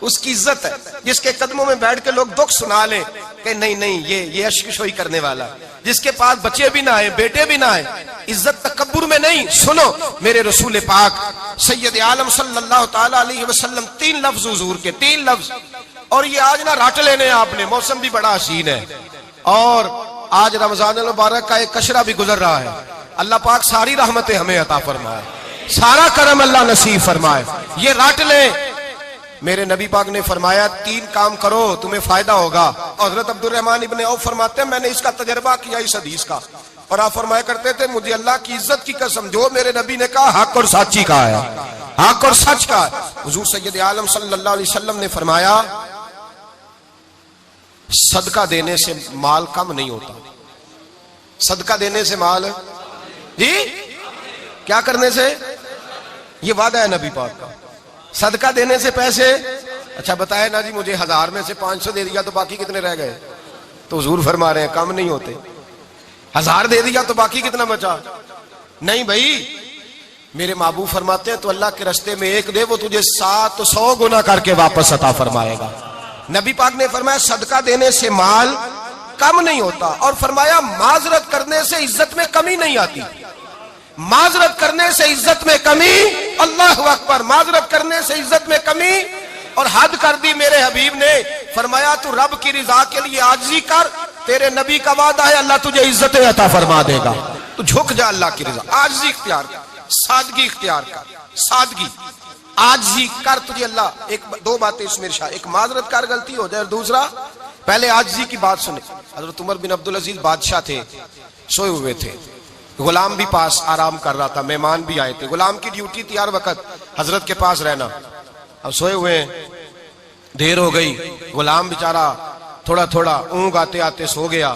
اس کی عزت ہے. جس کے قدموں میں بیٹھ کے لوگ دکھ سنا لیں کہ نہیں یہ عشق شوئی کرنے والا, جس کے پاس بچے بھی نہ آئے, بیٹے بھی نہ آئے. عزت تکبر میں نہیں. سنو میرے رسول پاک سید عالم صلی اللہ تعالی علیہ وسلم 3 لفظ حضور کے, 3 لفظ, اور یہ آج نہ رٹ لینے آپ نے، موسم بھی بڑا حسین ہے، اور آج رمضان المبارک کا ایک کشرہ بھی گزر رہا ہے۔ اللہ پاک ساری رحمتیں ہمیں عطا فرمائے، سارا کرم اللہ نصیب فرمائے۔ یہ رٹ لیں، میرے نبی پاک نے فرمایا 3 کام کرو تمہیں فائدہ ہوگا۔ حضرت عبد الرحمن ابن عوف فرماتے ہیں میں نے اس کا تجربہ کیا اس حدیث کا، اور آپ فرمایا کرتے تھے مجھے اللہ کی عزت کی قسم جو میرے نبی نے کہا حق اور سچی کہا ہے، حق اور سچ کا ہے۔ حضور سید عالم صلی اللہ علیہ وسلم نے فرمایا صدقہ دینے سے مال کم نہیں ہوتا، صدقہ دینے سے مال جی کیا کرنے سے، یہ وعدہ ہے نبی پاک کا، صدقہ دینے سے پیسے، اچھا بتائے نا جی مجھے 1000 میں سے 500 دے دیا تو باقی کتنے رہ گئے، تو حضور فرما رہے ہیں کم نہیں ہوتے۔ 1000 دے دیا تو باقی کتنا بچا، نہیں بھائی میرے محبوب فرماتے ہیں تو اللہ کے رستے میں 1 دے وہ تجھے 700 گنا کر کے واپس عطا فرمائے گا۔ نبی پاک نے فرمایا صدقہ دینے سے مال کم نہیں ہوتا، اور فرمایا معذرت کرنے سے عزت میں کمی نہیں آتی، معذرت کرنے سے عزت میں کمی، اللہ اکبر، معذرت کرنے سے عزت میں کمی، اور حد کر دی میرے حبیب نے، فرمایا تو رب کی رضا کے لیے عاجزی کر، تیرے نبی کا وعدہ ہے اللہ تجھے عزت عطا فرما دے گا، تو جھک جا اللہ کی رضا، عاجزی اختیار کر، سادگی اختیار کر، سادگی عاجزی کر، تجھے اللہ 2 باتیں اس میں ارشاد، ایک معذرت کر غلطی ہو جائے، اور دوسرا پہلے عاجزی کی بات سنے۔ حضرت عمر بن عبدالعزیز بادشاہ تھے، سوئے ہوئے تھے، غلام بھی پاس آرام کر رہا تھا، مہمان بھی آئے تھے، غلام کی ڈیوٹی تھی ہر وقت حضرت کے پاس رہنا، اب سوئے ہوئے ہیں، دیر ہو گئی، غلام بیچارہ تھوڑا تھوڑا اونگ آتے آتے سو گیا،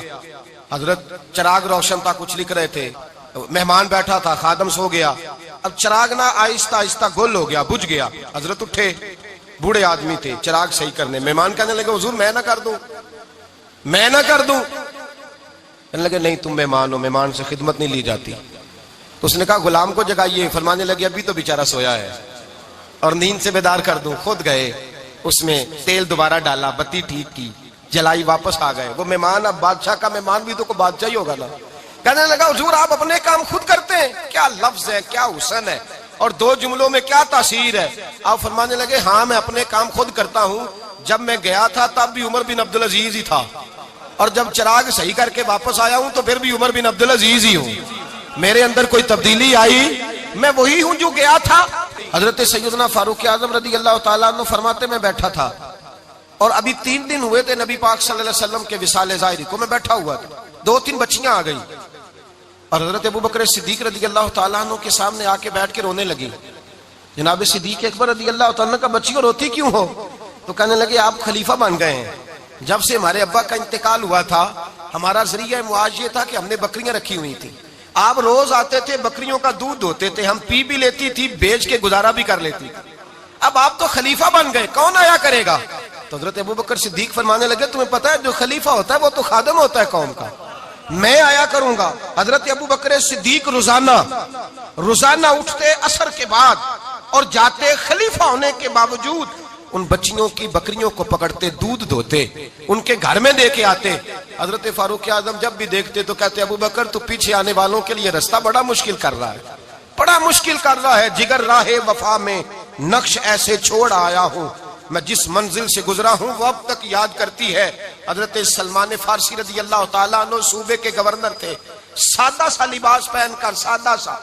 حضرت چراغ روشن تھا کچھ لکھ رہے تھے، مہمان بیٹھا تھا، خادم سو گیا، اب چراغ نہ آہستہ آہستہ گل ہو گیا، بجھ گیا، حضرت اٹھے، بوڑھے آدمی تھے، چراغ صحیح کرنے، مہمان کہنے لگے حضور میں نہ کر دوں، میں نہ کر دوں، کہنے لگے نہیں تم مہمان ہو، مہمان سے خدمت نہیں لی جاتی، تو اس نے کہا غلام کو جگائیے، فرمانے لگے ابھی تو بیچارہ سویا ہے اور نیند سے بیدار کر دوں، خود گئے، اس میں تیل دوبارہ ڈالا، بتی ٹھیک کی، جلائی، واپس آ گئے، وہ مہمان اب بادشاہ کا مہمان بھی تو کوئی بادشاہ ہی ہوگا نا، کہنے لگا حضور آپ اپنے کام خود کرتے ہیں، کیا لفظ ہے، کیا حسن ہے، اور 2 جملوں میں کیا تاثیر ہے۔ آپ فرمانے لگے ہاں میں اپنے کام خود کرتا ہوں، جب میں گیا تھا تب بھی عمر بن عبدالعزیز ہی تھا، اور جب چراغ صحیح کر کے واپس آیا ہوں تو پھر بھی عمر بن عبدالعزیز ہی ہوں، میرے اندر کوئی تبدیلی آئی، میں وہی ہوں جو گیا تھا۔ حضرت سیدنا فاروق اعظم رضی اللہ تعالیٰ عنہ فرماتے میں بیٹھا تھا، اور ابھی 3 دن ہوئے تھے نبی پاک صلی اللہ علیہ وسلم کے وصال ظاہری کو، میں بیٹھا ہوا تھا، 2-3 بچیاں آ گئی، اور حضرت ابو بکر صدیق رضی اللہ تعالیٰ عنہ کے سامنے آ کے بیٹھ کے رونے لگی، جناب صدیق اکبر رضی اللہ تعالیٰ عنہ کا بچیوں روتی کیوں ہو، تو کہنے لگے آپ خلیفہ بن گئے ہیں، جب سے ہمارے ابا کا انتقال ہوا تھا ہمارا ذریعہ معاش یہ تھا کہ ہم نے بکریاں رکھی ہوئی تھی، آپ روز آتے تھے بکریوں کا دودھ دھوتے تھے، ہم پی بھی لیتی تھی، بیچ کے گزارا بھی کر لیتی تھی، اب آپ تو خلیفہ بن گئے، کون آیا کرے گا؟ تو حضرت ابو بکر صدیق فرمانے لگے تمہیں پتہ ہے جو خلیفہ ہوتا ہے وہ تو خادم ہوتا ہے قوم کا، میں آیا کروں گا۔ حضرت ابو بکر صدیق روزانہ اٹھتے عصر کے بعد اور جاتے، خلیفہ ہونے کے باوجود ان بچیوں کی بکریوں کو پکڑتے، دودھ دھوتے، ان کے گھر میں دے کے آتے۔ حضرت فاروق اعظم جب بھی دیکھتے تو کہتے ابو بکر تو پیچھے آنے والوں کے لیے رستہ بڑا مشکل کر رہا ہے، بڑا مشکل کر رہا ہے، جگر راہ وفا میں نقش ایسے چھوڑ آیا ہوں، میں جس منزل سے گزرا ہوں وہ اب تک یاد کرتی ہے۔ حضرت سلمان فارسی رضی اللہ تعالیٰ عنہ صوبے کے گورنر تھے، سادہ سا لباس پہن کر، سادہ سا،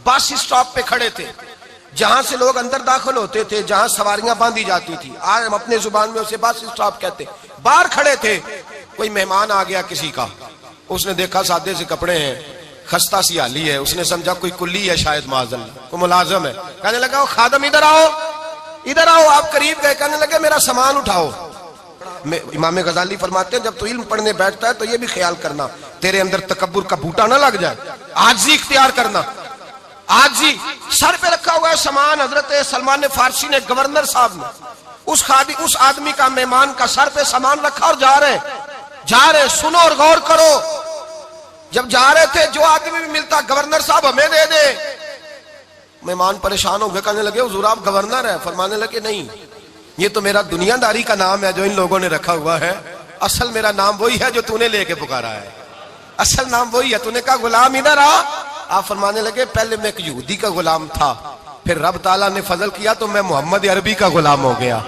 بس اسٹاپ پہ کھڑے تھے، جہاں سے لوگ اندر داخل ہوتے تھے، جہاں سواریاں باندھی جاتی تھی، آج ہم اپنے زبان میں اسے بس اسٹاپ کہتے، باہر کھڑے تھے، کوئی مہمان آ گیا کسی کا، اس نے دیکھا سادے سے کپڑے ہیں، خستہ سی حالی ہے، اس نے سمجھا کوئی کلی ہے شاید معاذ اللہ، کوئی ملازم ہے، کہنے لگا وہ خادم ادھر آؤ، ادھر آؤ، آپ قریب گئے، کہنے لگے میرا سامان اٹھاؤ۔ امام غزالی فرماتے ہیں جب تو علم پڑھنے بیٹھتا ہے تو یہ بھی خیال کرنا تیرے اندر تکبر کا بوٹا نہ لگ جائے، عاجزی اختیار کرنا، عاجزی، سر پہ رکھا ہوا ہے سامان، حضرت سلمان فارسی نے، گورنر صاحب نے، اس آدمی کا، مہمان کا سر پہ سامان رکھا اور جا رہے، سنو اور غور کرو، جب جا رہے تھے جو آدمی بھی ملتا گورنر صاحب ہمیں دے دے، مہمان پریشان ہو گئے، کہنے لگے حضور آپ گورنر ہیں؟ فرمانے لگے نہیں، یہ تو میرا دنیا داری کا نام ہے جو ان لوگوں نے رکھا ہوا ہے، اصل میرا نام وہی ہے جو تو نے لے کے پکارا ہے، اصل نام وہی ہے۔ تو نے کہا غلام ادھر آ، آپ فرمانے لگے پہلے میں ایک یہودی کا غلام تھا، پھر رب تعالیٰ نے فضل کیا تو میں محمد عربی کا غلام ہو گیا،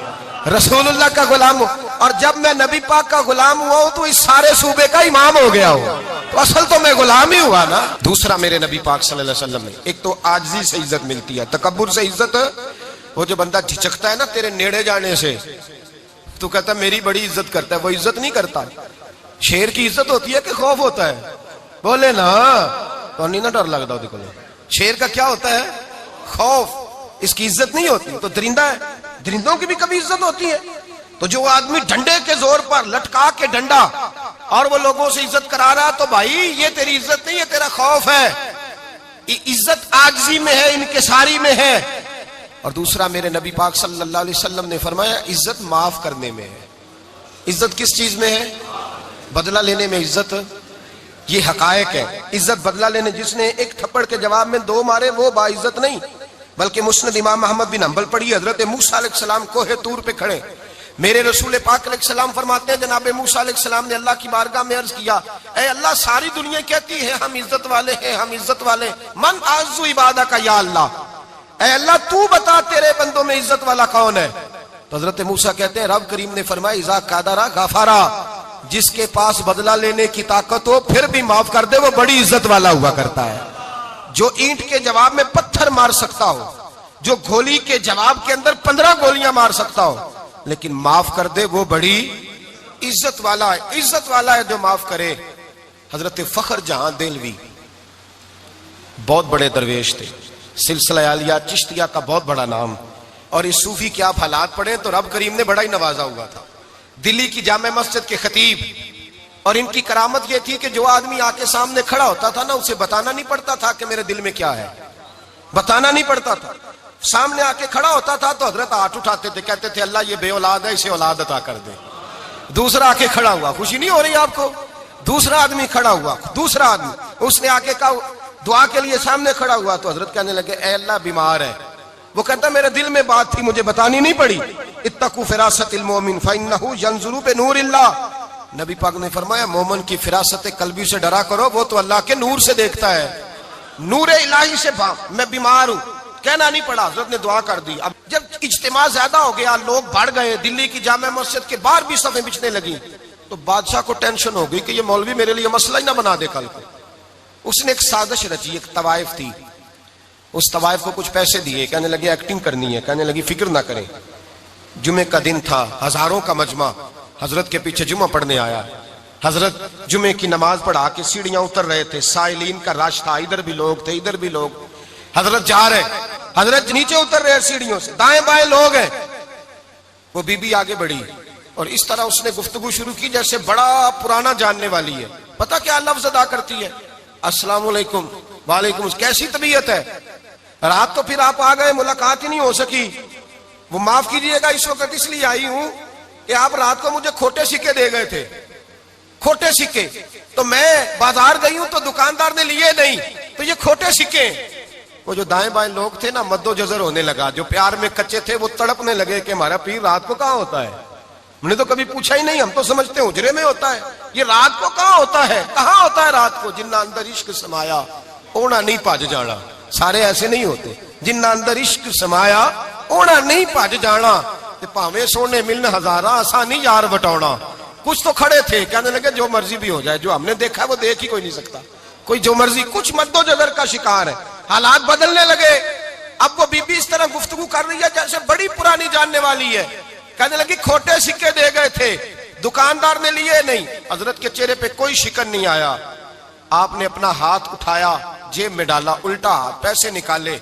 رسول اللہ کا غلام ہو۔ اور جب میں نبی پاک کا غلام ہوا ہوں تو اس سارے صوبے کا امام ہو گیا ہوں، تو اصل تو میں غلام ہی ہوا نا۔ دوسرا میرے نبی پاک صلی اللہ علیہ وسلم نے، ایک تو عاجزی سے عزت ملتی ہے، تکبر سے عزت، وہ جو بندہ جھجکتا ہے نا تیرے نیڑے جانے سے، تو کہتا ہے میری بڑی عزت کرتا ہے، وہ عزت نہیں کرتا۔ شیر کی عزت ہوتی ہے کہ خوف ہوتا ہے؟ بولے نا، تو نہیں نا ڈر لگتا وہ دیکھو، شیر کا کیا ہوتا ہے؟ خوف، اس کی عزت نہیں ہوتی۔ تو درندہ ہے، درندوں کی بھی کبھی عزت ہوتی ہے؟ تو جو آدمی ڈنڈے کے زور پر لٹکا کے ڈنڈا اور وہ لوگوں سے عزت کرا رہا، تو بھائی یہ تیری عزت نہیں ہے، تیرا خوف ہے۔ عزت عاجزی میں ہے، انکساری میں ہے۔ اور دوسرا میرے نبی پاک صلی اللہ علیہ وسلم نے فرمایا عزت معاف کرنے میں ہے۔ عزت کس چیز میں ہے؟ بدلہ لینے میں عزت، یہ حقائق ہے۔ عزت بدلہ لینے، جس نے ایک تھپڑ کے جواب میں 2 مارے وہ باعزت نہیں، بلکہ مسند امام محمد بن حنبل پڑھی، حضرت موسیٰ علیہ السلام کوہ طور پہ کھڑے، میرے رسول پاک علیہ السلام فرماتے ہیں جناب موسیٰ علیہ السلام نے اللہ کی بارگاہ میں عرض کیا، اے اللہ ساری دنیا کہتی ہے ہم عزت والے ہیں، ہم عزت والے، من اعز عبادک یا اللہ، اے اللہ تو بتا تیرے بندوں میں عزت والا کون ہے؟ تو حضرت موسیٰ کہتے ہیں رب کریم نے فرمایا اذا قادر غفارا، جس کے پاس بدلہ لینے کی طاقت ہو پھر بھی معاف کر دے وہ بڑی عزت والا ہوا کرتا ہے۔ جو اینٹ کے جواب میں پتھر مار سکتا ہو، جو گولی کے جواب کے اندر 15 گولیاں مار سکتا ہو لیکن معاف کر دے وہ بڑی عزت والا ہے۔ عزت والا ہے جو معاف کرے۔ حضرت فخر جہاں دہلوی بہت بڑے درویش تھے، سلسلہ عالیہ چشتیہ کا بہت بڑا نام، اور اس صوفی کے آپ حالات پڑھیں تو رب کریم نے بڑا ہی نوازا ہوا تھا۔ دلی کی جامع مسجد کے خطیب، اور ان کی کرامت یہ تھی کہ جو آدمی آ کے سامنے کھڑا ہوتا تھا نا اسے بتانا نہیں پڑتا تھا کہ میرے دل میں کیا ہے، بتانا نہیں پڑتا تھا۔ سامنے آ کے کھڑا ہوتا تھا تو حضرت ہاتھ اٹھاتے تھے، کہتے تھے اللہ یہ بے اولاد ہے اسے اولاد عطا کر دے۔ دوسرا آ کے کھڑا ہوا، خوشی نہیں ہو رہی آپ کو؟ دوسرا آدمی کھڑا ہوا، دوسرا آدمی، اس نے آ کے کہا دعا کے لیے سامنے کھڑا ہوا تو حضرت کہنے لگے اے اللہ بیمار ہے، وہ کہتا میرے دل میں بات تھی مجھے بتانی نہیں پڑی، اتقوا فراست المومن فانہ ینظر بنور اللہ، نبی پاک نے فرمایا مومن کی فراست قلبی سے ڈرا کرو، وہ تو اللہ کے نور سے دیکھتا ہے، نور الہی سے میں بیمار ہوں، کہنا نہیں پڑا، حضرت نے دعا کر دی۔ اب جب اجتماع زیادہ ہو گیا، لوگ بڑھ گئے، دلی کی جامع مسجد کے باہر بھی صفیں بچھنے لگی، تو بادشاہ کو ٹینشن ہو گئی کہ یہ مولوی میرے لیے مسئلہ ہی نہ بنا دے کل کو۔ اس نے ایک سازش رچی، ایک طوائف تھی، اس طوائف کو کچھ پیسے دیے، کہنے لگے ایکٹنگ کرنی ہے، کہنے لگی فکر نہ کریں۔ جمعے کا دن تھا، ہزاروں کا مجمع حضرت کے پیچھے جمعہ پڑھنے آیا، حضرت جمعے کی نماز پڑھا کے سیڑھیاں اتر رہے تھے، سائلین کا رش تھا، ادھر بھی لوگ تھے ادھر بھی لوگ، حضرت جا رہے، حضرت نیچے اتر رہے سیڑھیوں سے، دائیں بائیں لوگ ہیں، وہ بی بی آگے بڑھی اور اس طرح اس نے گفتگو شروع کی جیسے بڑا پرانا جاننے والی ہے۔ پتہ کیا لفظ ادا کرتی ہے؟ السلام علیکم، وعلیکم السلام، کیسی طبیعت ہے؟ رات تو پھر آپ آ گئے، ملاقات ہی نہیں ہو سکی، وہ معاف کیجئے گا اس وقت اس لیے آئی ہوں کہ آپ رات کو مجھے کھوٹے سکے دے گئے تھے، کھوٹے سکے، تو میں بازار گئی ہوں تو دکاندار نے لیے نہیں، تو یہ کھوٹے سکے۔ وہ جو دائیں بائیں لوگ تھے نا مد و جزر ہونے لگا، جو پیار میں کچے تھے وہ تڑپنے لگے کہ ہمارا پیر رات کو کہاں ہوتا ہے، ہم نے تو کبھی پوچھا ہی نہیں، ہم تو سمجھتے ہیں حجرے میں ہوتا ہے، یہ رات کو کہاں ہوتا ہے، کہاں ہوتا ہے رات کو؟ جنہ اندر عشق سمایا اونا نہیں پاج جانا، سارے ایسے نہیں ہوتے، جنہ اندر عشق سمایا اونا نہیں پاج جانا، تے پاویں سونے ملن ہزارہ آسانی یار بٹاؤنا۔ کچھ تو کھڑے تھے کہنے لگے جو مرضی بھی ہو جائے، جو ہم نے دیکھا ہے وہ دیکھ ہی کوئی نہیں سکتا، کوئی جو مرضی، کچھ مد و جزر کا شکار ہے، حالات بدلنے لگے۔ اب وہ بی بی اس طرح گفتگو کر رہی ہے جیسے بڑی پرانی جاننے والی ہے، کہنے لگی کھوٹے سکے دے گئے تھے، دکاندار نے لیے نہیں۔ حضرت کے چہرے پہ کوئی شکن نہیں آیا، آپ نے اپنا ہاتھ اٹھایا جیب میں ڈالا، الٹا ہاتھ پیسے نکالے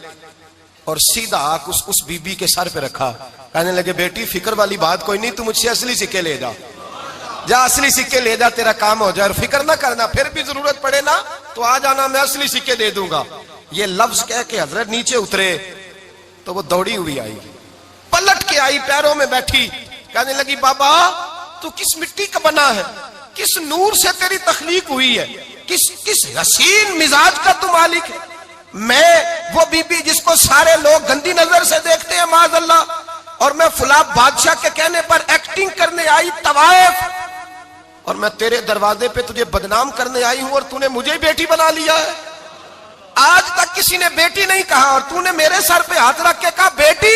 اور سیدھا آنکھ اس بی بی کے سر پہ رکھا، کہنے لگے بیٹی فکر والی بات کوئی نہیں، تم مجھ سے اصلی سکے لے جا، جا اصلی سکے لے جا، تیرا کام ہو جائے، اور فکر نہ کرنا، پھر بھی ضرورت پڑے نا تو آ جانا، میں اصلی سکے دے دوں گا۔ یہ لفظ کہہ کے حضرت نیچے اترے تو وہ دوڑی ہوئی آئی، پلٹ کے آئی، پیروں میں بیٹھی، کہنے لگی بابا تو کس مٹی کا بنا ہے، کس نور سے تیری تخلیق ہوئی ہے، کس حسین مزاج کا تو مالک ہے؟ میں وہ بی بی جس کو سارے لوگ گندی نظر سے دیکھتے ہیں معاذ اللہ، اور میں فلاں بادشاہ کے کہنے پر ایکٹنگ کرنے آئی طوائف، اور میں تیرے دروازے پہ تجھے بدنام کرنے آئی ہوں اور تو نے مجھے بیٹی بنا لیا ہے۔ آج تک کسی نے بیٹی نہیں کہا اور تو نے میرے سر پہ ہاتھ رکھ کے کہا بیٹی،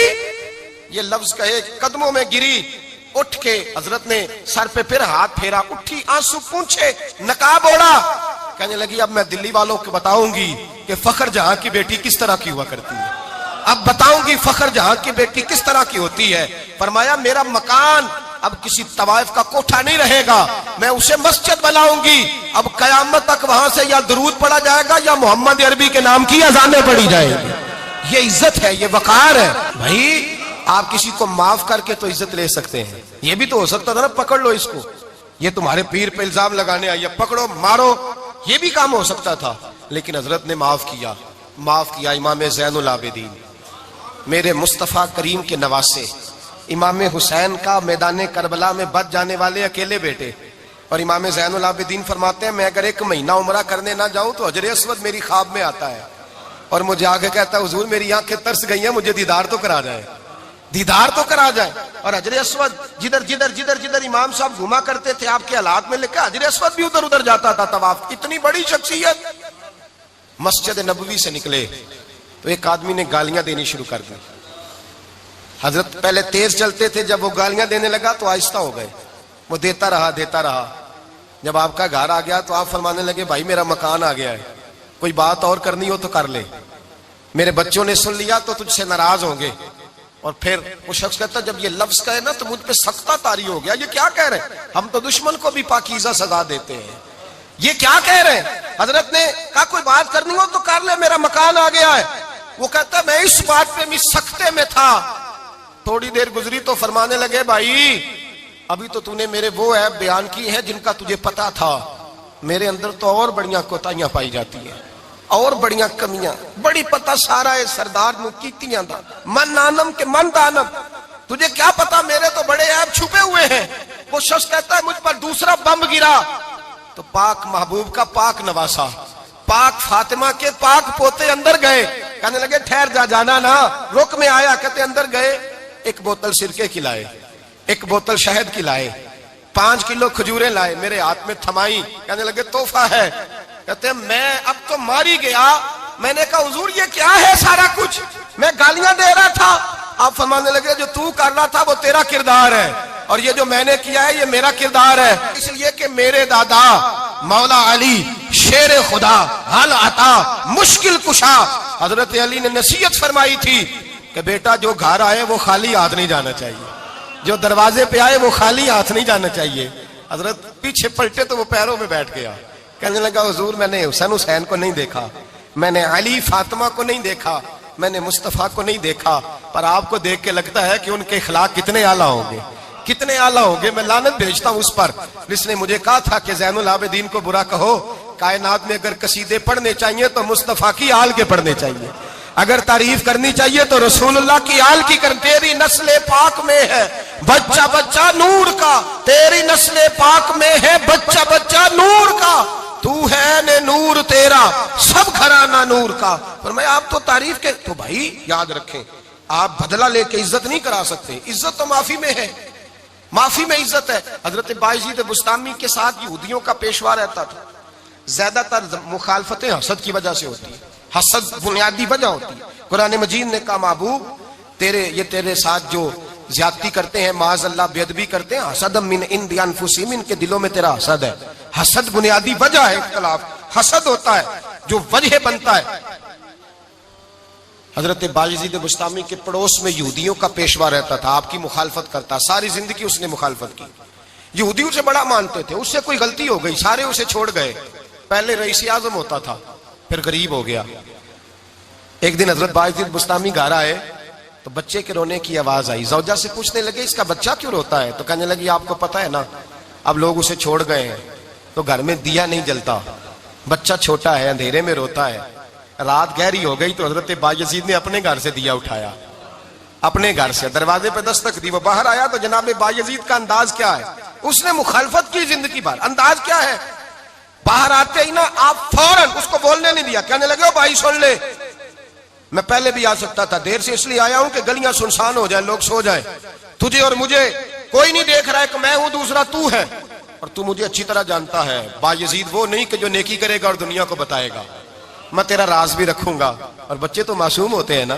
یہ لفظ کہے قدموں میں گری، اٹھ کے حضرت نے سر پہ پھر ہاتھ پھیرا, اٹھی آنسو پونچھے, نقاب اوڑا, کہنے لگی اب میں دلی والوں کو بتاؤں گی کہ فخر جہاں کی بیٹی کس طرح کی ہوا کرتی ہے, اب بتاؤں گی فخر جہاں کی بیٹی کس طرح کی ہوتی ہے. فرمایا میرا مکان اب کسی طوائف کا کوٹھا نہیں رہے گا, میں اسے مسجد بناؤں گی, اب قیامت تک وہاں سے یا درود پڑھا جائے گا یا محمد عربی کے نام کی اذانیں پڑھی جائیں گی. یہ عزت ہے, یہ وقار ہے. بھائی آپ کسی کو معاف کر کے تو عزت لے سکتے ہیں, یہ بھی تو ہو سکتا تھا نا پکڑ لو اس کو, یہ تمہارے پیر پہ الزام لگانے آئی ہے, پکڑو مارو, یہ بھی کام ہو سکتا تھا. لیکن حضرت نے معاف کیا, معاف کیا. امام زین العابدین میرے مصطفیٰ کریم کے نواسے, امام حسین کا میدان کربلا میں بچ جانے والے اکیلے بیٹے, اور امام زین العابدین فرماتے ہیں میں اگر 1 مہینہ عمرہ کرنے نہ جاؤں تو حجر اسود میری خواب میں آتا ہے اور مجھے آگے کہتا ہے حضور میری آنکھیں ترس گئی ہیں, مجھے دیدار تو کرا جائے, دیدار تو کرا جائے. اور حجر اسود جدھر جدھر جدھر جدھر امام صاحب گھوما کرتے تھے آپ کے حالات میں لکھا حجر اسود بھی ادھر ادھر جاتا تھا طواف. اتنی بڑی شخصیت. مسجد نبوی سے نکلے تو ایک آدمی نے گالیاں دینی شروع کر دی. حضرت پہلے تیز چلتے تھے, جب وہ گالیاں دینے لگا تو آہستہ ہو گئے, وہ دیتا رہا دیتا رہا. جب آپ کا گھر آ گیا تو آپ فرمانے لگے بھائی میرا مکان آ گیا ہے, کوئی بات اور کرنی ہو تو کر لے, میرے بچوں نے سن لیا تو تجھ سے ناراض ہوں گے. اور پھر وہ شخص کہتا جب یہ لفظ کہے نا تو مجھ پہ سختہ طاری ہو گیا, یہ کیا کہہ رہے ہیں, ہم تو دشمن کو بھی پاکیزہ سزا دیتے ہیں, یہ کیا کہہ رہے ہیں. حضرت نے کہا کوئی بات کرنی ہو تو کر لے, میرا مکان آ گیا ہے. وہ کہتا میں اس بات پہ بھی سختے میں تھا. تھوڑی دیر گزری تو فرمانے لگے بھائی ابھی تو نے میرے وہ عیب بیان کی ہیں جن کا تجھے پتا تھا, میرے اندر تو اور بڑیاں کوتاہیاں پائی جاتی ہیں, اور بڑیاں کمیاں, بڑی پتہ سارا ہے سردار نو کیتیاں دا من نانم کے من دانم, تجھے کیا پتا میرے تو بڑے عیب چھپے ہوئے ہیں. وہ شخص کہتا ہے مجھ پر دوسرا بم گرا تو پاک محبوب کا پاک نواسا, پاک فاطمہ کے پاک پوتے اندر گئے, کہنے لگے ٹھہر جا, جانا نا, رک میں آیا. کہتے اندر گئے, 1 بوتل سرکے کی لائے, 1 بوتل شہد کی لائے, 5 کلو کھجوریں لائے, میرے ہاتھ میں تھمائی, کہنے لگے تحفہ ہے. کہتے میں اب تو ماری گیا. میں نے کہا حضور یہ کیا ہے سارا کچھ, میں گالیاں دے رہا تھا. آپ فرمانے لگے جو تو کر رہا تھا وہ تیرا کردار ہے, اور یہ جو میں نے کیا ہے یہ میرا کردار ہے. اس لیے کہ میرے دادا مولا علی شیر خدا حل عطا مشکل کشا, حضرت علی نے نصیحت فرمائی تھی کہ بیٹا جو گھر آئے وہ خالی ہاتھ نہیں جانا چاہیے, جو دروازے پہ آئے وہ خالی ہاتھ نہیں جانا چاہیے. حضرت پیچھے پلٹے تو وہ پیروں میں بیٹھ گیا, کہنے لگا حضور میں نے حسین کو نہیں دیکھا, میں نے علی فاطمہ کو نہیں دیکھا, میں نے مصطفیٰ کو نہیں دیکھا, پر آپ کو دیکھ کے لگتا ہے کہ ان کے اخلاق کتنے اعلیٰ ہوں گے, کتنے اعلیٰ ہوں گے. میں لعنت بھیجتا ہوں اس پر جس نے مجھے کہا تھا کہ زین العابدین کو برا کہو, کائنات میں اگر قصیدے پڑھنے چاہیے تو مصطفیٰ کی آل کے پڑھنے چاہیے, اگر تعریف کرنی چاہیے تو رسول اللہ کی آل کی کر. تیری نسل پاک میں ہے بچہ بچہ نور کا, تیری نسل پاک میں ہے بچہ بچہ نور کا, تو ہے نے نور تیرا سب گھرانہ نور کا. فرمایا آپ تو تعریف کے, تو بھائی یاد رکھیں آپ بدلہ لے کے عزت نہیں کرا سکتے, عزت تو معافی میں ہے, معافی میں عزت ہے. حضرت بایزید بستامی کے ساتھ یہودیوں کا پیشوا رہتا تھا, زیادہ تر مخالفتیں حسد کی وجہ سے ہوتی ہیں, حسد بنیادی وجہ ہوتی ہے. قرآن مجید نے کہا محبوب تیرے ساتھ جو زیادتی کرتے ہیں معاذ اللہ بے ادبی کرتے ہیں, حسد من عند انفسہم, ان کے دلوں میں تیرا حسد ہے. حسد بنیادی وجہ ہے اختلاف, حسد ہوتا ہے جو وجہ بنتا ہے. حضرت بایزید بستامی کے پڑوس میں یہودیوں کا پیشوا رہتا تھا, آپ کی مخالفت کرتا, ساری زندگی اس نے مخالفت کی. یہودی اسے بڑا مانتے تھے, اس سے کوئی غلطی ہو گئی سارے اسے چھوڑ گئے. پہلے رئیس اعظم ہوتا تھا پھر غریب ہو گیا. ایک دن حضرت بایزید بستامی گھر آئے تو بچے کے رونے کی آواز آئی. زوجہ سے پوچھنے لگے اس کا بچہ کیوں روتا ہے, تو کہنے لگی آپ کو پتا ہے نا اب لوگ اسے چھوڑ گئے ہیں تو گھر میں دیا نہیں جلتا, بچہ چھوٹا ہے اندھیرے میں روتا ہے. رات گہری ہو گئی تو حضرت بایزید نے اپنے گھر سے دیا اٹھایا, اپنے گھر سے دروازے پہ دستک دی, وہ باہر آیا تو جناب بایزید کا انداز کیا ہے, اس نے مخالفت کی زندگی بھر. انداز کیا ہے, باہر آتے ہی نا آپ فوراً اس کو بولنے نہیں دیا, کہنے لگے بھائی سن لے, میں پہلے بھی آ سکتا تھا, دیر سے اس لیے آیا ہوں کہ گلیاں سنسان ہو جائیں, لوگ سو جائیں, تجھے اور مجھے کوئی نہیں دیکھ رہا ہے کہ میں ہوں دوسرا تو ہے, اور تو مجھے اچھی طرح جانتا ہے. بایزید وہ نہیں کہ جو نیکی کرے گا اور دنیا کو بتائے گا, میں تیرا راز بھی رکھوں گا. اور بچے تو معصوم ہوتے ہیں نا.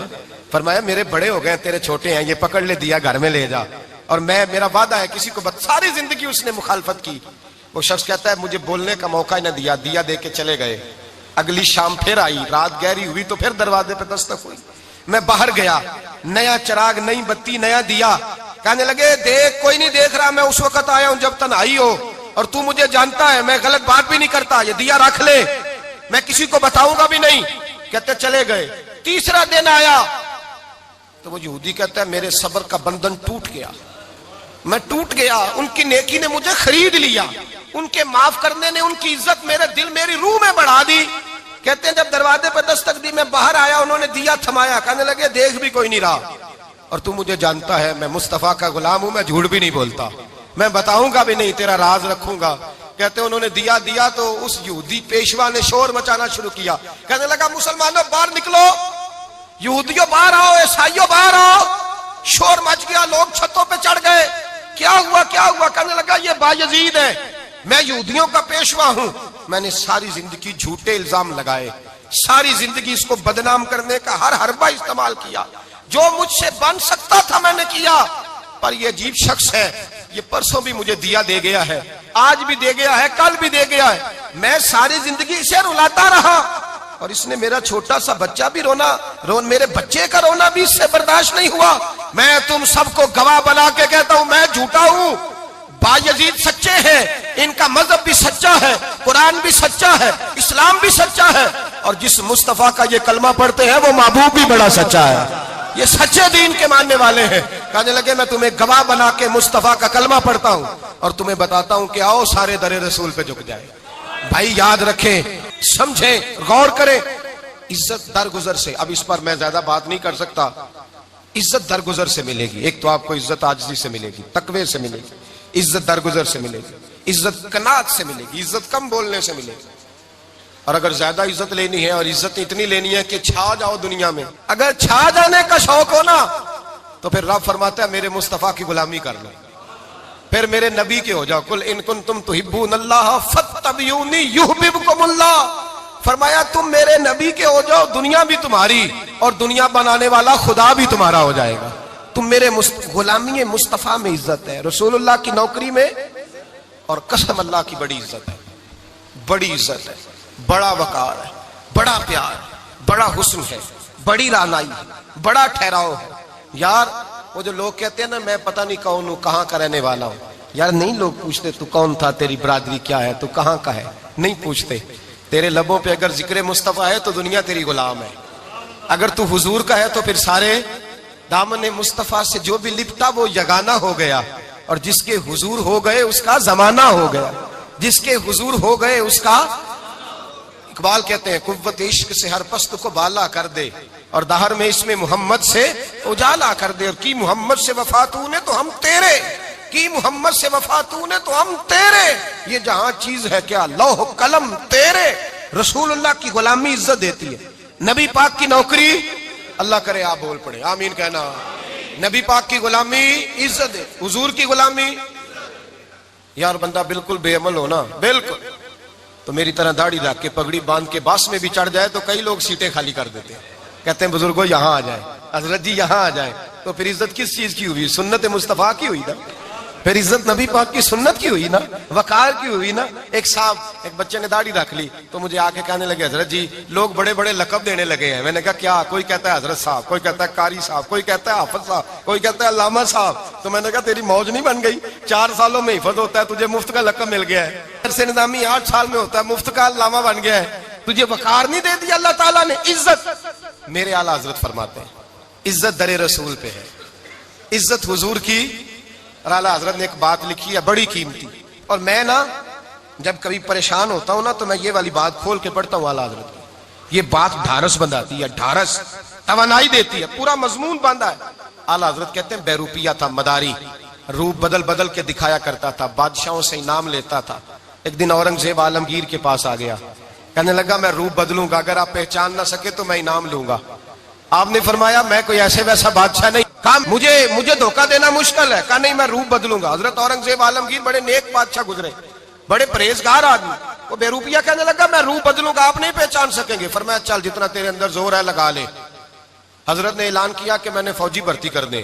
فرمایا میرے بڑے ہو گئے تیرے چھوٹے ہیں, یہ پکڑ لے دیا گھر میں لے جا, اور میرا وعدہ ہے کسی کو ساری زندگی اس نے مخالفت کی. وہ شخص کہتا ہے مجھے بولنے کا موقع ہی نہ دیا دے کے چلے گئے. اگلی شام پھر آئی, رات گہری ہوئی تو پھر دروازے پہ دستک ہوئی. میں باہر گیا, نیا چراغ, نئی بتی, نیا دیا. کہنے لگے دیکھ کوئی نہیں دیکھ رہا, میں اس وقت آیا ہوں جب تنہائی ہو, اور تو مجھے جانتا ہے میں غلط بات بھی نہیں کرتا, یہ دیا رکھ لے, میں کسی کو بتاؤں گا بھی نہیں. کہتے چلے گئے. تیسرا دن آیا تو وہ یہودی کہتا ہے میرے صبر کا بندھن ٹوٹ گیا, میں ٹوٹ گیا. ان کی نیکی نے مجھے خرید لیا, ان کے معاف کرنے نے ان کی عزت میرے دل میری روح میں بڑھا دی. کہتے ہیں جب دروازے پہ دستک دی میں باہر آیا, انہوں نے دیا تھمایا. کہنے لگے دیکھ بھی کوئی نہیں رہا, اور تو مجھے جانتا ہے میں مصطفیٰ کا غلام ہوں, میں جھوٹ بھی نہیں بولتا, میں بتاؤں گا بھی نہیں, تیرا راز رکھوں گا. کہتے ہیں انہوں نے دیا تو اس یہودی پیشوا نے شور مچانا شروع کیا. کہنے لگا مسلمانوں باہر نکلو, یہودیوں باہر آؤ, عیسائیوں باہر آؤ. شور مچ گیا, لوگ چھتوں پہ چڑھ گئے. کیا ہوا کیا ہوا؟ کہنے لگا یہ بایزید ہے, میں یہودیوں کا پیشوا ہوں. میں نے ساری زندگی جھوٹے الزام لگائے, ساری زندگی اس کو بدنام کرنے کا ہر حربہ استعمال کیا, جو مجھ سے بن سکتا تھا میں نے کیا. پر یہ عجیب شخص ہے, یہ پرسوں بھی مجھے دیا دے گیا ہے, آج بھی دے گیا ہے, کل بھی دے گیا ہے. میں ساری زندگی اسے رلاتا رہا, اور اس نے میرا چھوٹا سا بچہ بھی میرے بچے کا رونا بھی اس سے برداشت نہیں ہوا. میں تم سب کو گواہ بنا کے کہتا ہوں میں جھوٹا ہوں, بایزید سچے ہیں, ان کا مذہب بھی سچا ہے, قرآن بھی سچا ہے, اسلام بھی سچا ہے, اور جس مصطفیٰ کا یہ کلمہ پڑھتے ہیں وہ محبوب بھی بڑا سچا ہے, یہ سچے دین کے ماننے والے ہیں. کہنے لگے میں تمہیں گواہ بنا کے مصطفیٰ کا کلمہ پڑھتا ہوں اور تمہیں بتاتا ہوں کہ آؤ سارے در رسول پہ جھک جائے. بھائی یاد رکھیں, سمجھیں, غور کریں. عزت درگزر سے, اب اس پر میں زیادہ بات نہیں کر سکتا. عزت درگزر سے ملے گی. ایک تو آپ کو عزت عاجزی سے ملے گی, تقوی سے ملے گی, عزت درگزر سے ملے گی, عزت قناعت سے ملے گی, عزت کم بولنے سے ملے گی. اور اگر زیادہ عزت لینی ہے اور عزت اتنی لینی ہے کہ چھا جاؤ دنیا میں, اگر چھا جانے کا شوق ہو نا تو پھر رب فرماتا ہے میرے مصطفیٰ کی غلامی کر لو, پھر میرے نبی کے ہو جاؤ. قل ان کنتم تحبون اللہ فاتبعونی یحببکم اللہ. فرمایا تم میرے نبی کے ہو جاؤ, دنیا بھی تمہاری اور دنیا بنانے والا خدا بھی تمہارا ہو جائے گا. تم میرے غلامی مصطفیٰ میں عزت ہے, رسول اللہ کی نوکری میں, اور قسم اللہ کی بڑی عزت ہے, بڑی عزت ہے, بڑا وقار ہے, بڑا پیار, بڑا حسن ہے, بڑی رعنائی ہے, بڑا ٹھہراؤ ہے. یار وہ جو لوگ کہتے ہیں نا میں پتہ نہیں کون ہوں, کہاں کا رہنے والا ہوں, یار نہیں لوگ پوچھتے تو کون تھا, تیری برادری کیا ہے, تو کہاں کا ہے, نہیں پوچھتے. تیرے لبوں پہ اگر ذکر مصطفیٰ ہے تو دنیا تیری غلام ہے, اگر تو حضور کا ہے تو پھر سارے دامن مصطفیٰ سے جو بھی لپٹا وہ یگانہ ہو گیا, اور جس کے حضور ہو گئے اس کا زمانہ ہو گیا, جس کے حضور ہو گئے اس کا. اقبال کہتے ہیں قوت عشق سے ہر پست کو بالا کر دے, اور دہر میں اس میں محمد سے اجالا کر دے. اور کی محمد سے وفا تو نے تو ہم تیرے, کی محمد سے وفا تو نے تو ہم تیرے. یہ جہاں چیز ہے کیا لوح قلم تیرے. رسول اللہ کی غلامی عزت دیتی ہے, نبی پاک کی نوکری, اللہ کرے آپ بول پڑے آمین کہنا, نبی پاک کی غلامی عزت ہے, حضور کی غلامی. یار بندہ بالکل بے عمل ہو نا, بالکل, تو میری طرح داڑھی رکھ کے پگڑی باندھ کے باس میں بھی چڑھ جائے تو کئی لوگ سیٹیں خالی کر دیتے ہیں, کہتے ہیں بزرگوں یہاں آ جائیں, حضرت جی یہاں آ جائیں. تو پھر عزت کس چیز کی ہوئی؟ سنت مصطفیٰ کی ہوئی نا, پھر عزت نبی پاک کی سنت کی ہوئی نا, وقار کی ہوئی نا. ایک صاحب, ایک بچے نے داڑھی رکھ لی تو مجھے آ کے کہنے لگے حضرت جی لوگ بڑے بڑے لقب دینے لگے ہیں. میں نے کہا کیا؟ کوئی کہتا ہے حضرت صاحب, کوئی کہتا ہے قاری صاحب, کوئی کہتا ہے حافظ صاحب, کوئی کہتا ہے علامہ صاحب. تو میں نے کہا تیری موج نہیں بن گئی, 4 سالوں میں حفظ ہوتا ہے, تجھے مفت کا لقب مل گیا ہے. سے نظامی 8 سال میں ہوتا ہے, مفت کا علامہ بن گیا ہے, تجھے وقار نہیں دے دیا اللہ تعالیٰ نے. عزت میرے اعلیٰ حضرت فرماتے ہیں عزت در رسول پہ ہے, عزت حضور کی. اور اعلیٰ حضرت نے ایک بات لکھی ہے بڑی قیمتی, اور میں نا جب کبھی پریشان ہوتا ہوں نا تو میں یہ والی بات کھول کے پڑھتا ہوں اعلیٰ حضرت کی. یہ بات ڈھارس بندھاتی ہے, ڈھارس, توانائی دیتی ہے, پورا مضمون باندھا ہے. اعلیٰ حضرت کہتے ہیں بیروپیہ تھا مداری, روپ بدل بدل کے دکھایا کرتا تھا, بادشاہوں سے انعام لیتا تھا. ایک دن اورنگزیب عالمگیر کے پاس آ گیا, کہنے لگا میں روپ بدلوں گا, اگر آپ پہچان نہ سکے تو میں انعام لوں گا. آپ نے فرمایا میں کوئی ایسے ویسا بادشاہ نہیں, کہا مجھے دھوکہ دینا مشکل ہے, کہا نہیں میں روپ بدلوں گا. حضرت اورنگزیب عالمگیر بڑے نیک بادشاہ گزرے, بڑے پرہیزگار آدمی, وہ بے روپیہ کہنے لگا میں روپ بدلوں گا, آپ نہیں پہچان سکیں گے. فرمایا چل جتنا تیرے اندر زور ہے لگا لے. حضرت نے اعلان کیا کہ میں نے فوجی بھرتی کر دیں.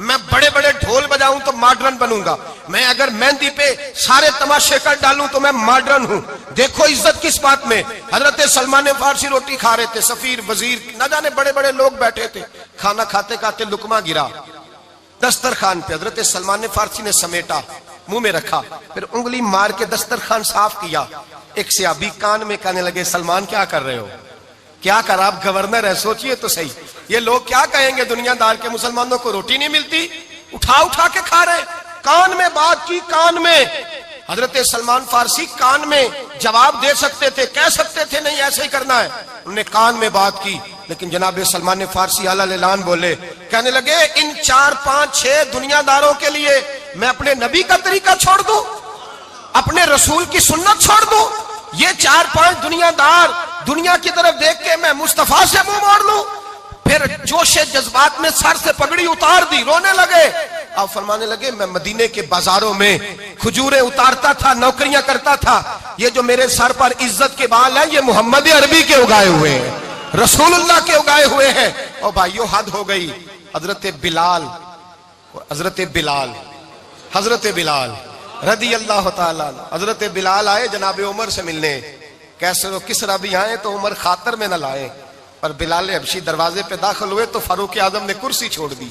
میں بڑے بڑے ڈھول بجاؤں تو ماڈرن بنوں گا, میں اگر مہندی پہ سارے تماشے کر ڈالوں تو میں ماڈرن ہوں. دیکھو عزت کس بات میں. حضرت سلمان فارسی روٹی کھا رہے تھے, سفیر وزیر نہ جانے بڑے بڑے لوگ بیٹھے تھے, کھانا کھاتے کھاتے لقمہ گرا دسترخوان پہ. حضرت سلمان فارسی نے سمیٹا, منہ میں رکھا, پھر انگلی مار کے دسترخوان صاف کیا. ایک صحابی کان میں کہنے لگے, سلمان کیا کر رہے ہو, کیا کر, آپ گورنر ہے, سوچئے تو صحیح, یہ لوگ کیا کہیں گے دنیا دار کے مسلمانوں کو روٹی نہیں ملتی, اٹھا اٹھا کے کھا رہے. کان میں بات کی, کان میں. حضرت سلمان فارسی کان میں جواب دے سکتے تھے, کہہ سکتے تھے نہیں ایسے ہی کرنا ہے, انہوں نے کان میں بات کی. لیکن جناب سلمان فارسی اعلیٰ اعلان بولے, کہنے لگے ان 4 5 6 دنیا داروں کے لیے میں اپنے نبی کا طریقہ چھوڑ دوں, اپنے رسول کی سنت چھوڑ دوں, یہ 4 5 دنیا دار دنیا کی طرف دیکھ کے میں مصطفیٰ سے منہ موڑ لوں. پھر جوش جذبات میں سر سے پگڑی اتار دی, رونے لگے. آپ فرمانے لگے, میں مدینے کے بازاروں میں کھجوریں اتارتا تھا, نوکریاں کرتا تھا, یہ جو میرے سر پر عزت کے بال ہیں یہ محمد عربی کے اگائے ہوئے ہیں, رسول اللہ کے اگائے ہوئے ہیں. اور بھائیو حد ہو گئی. حضرت بلال رضی اللہ تعالیٰ, حضرت بلال آئے جناب عمر سے ملنے. کیسے وہ کسرا بھی آئے تو عمر خاطر میں نہ لائے, پر بلال حبشی دروازے پہ داخل ہوئے تو فاروق اعظم نے کرسی چھوڑ دی,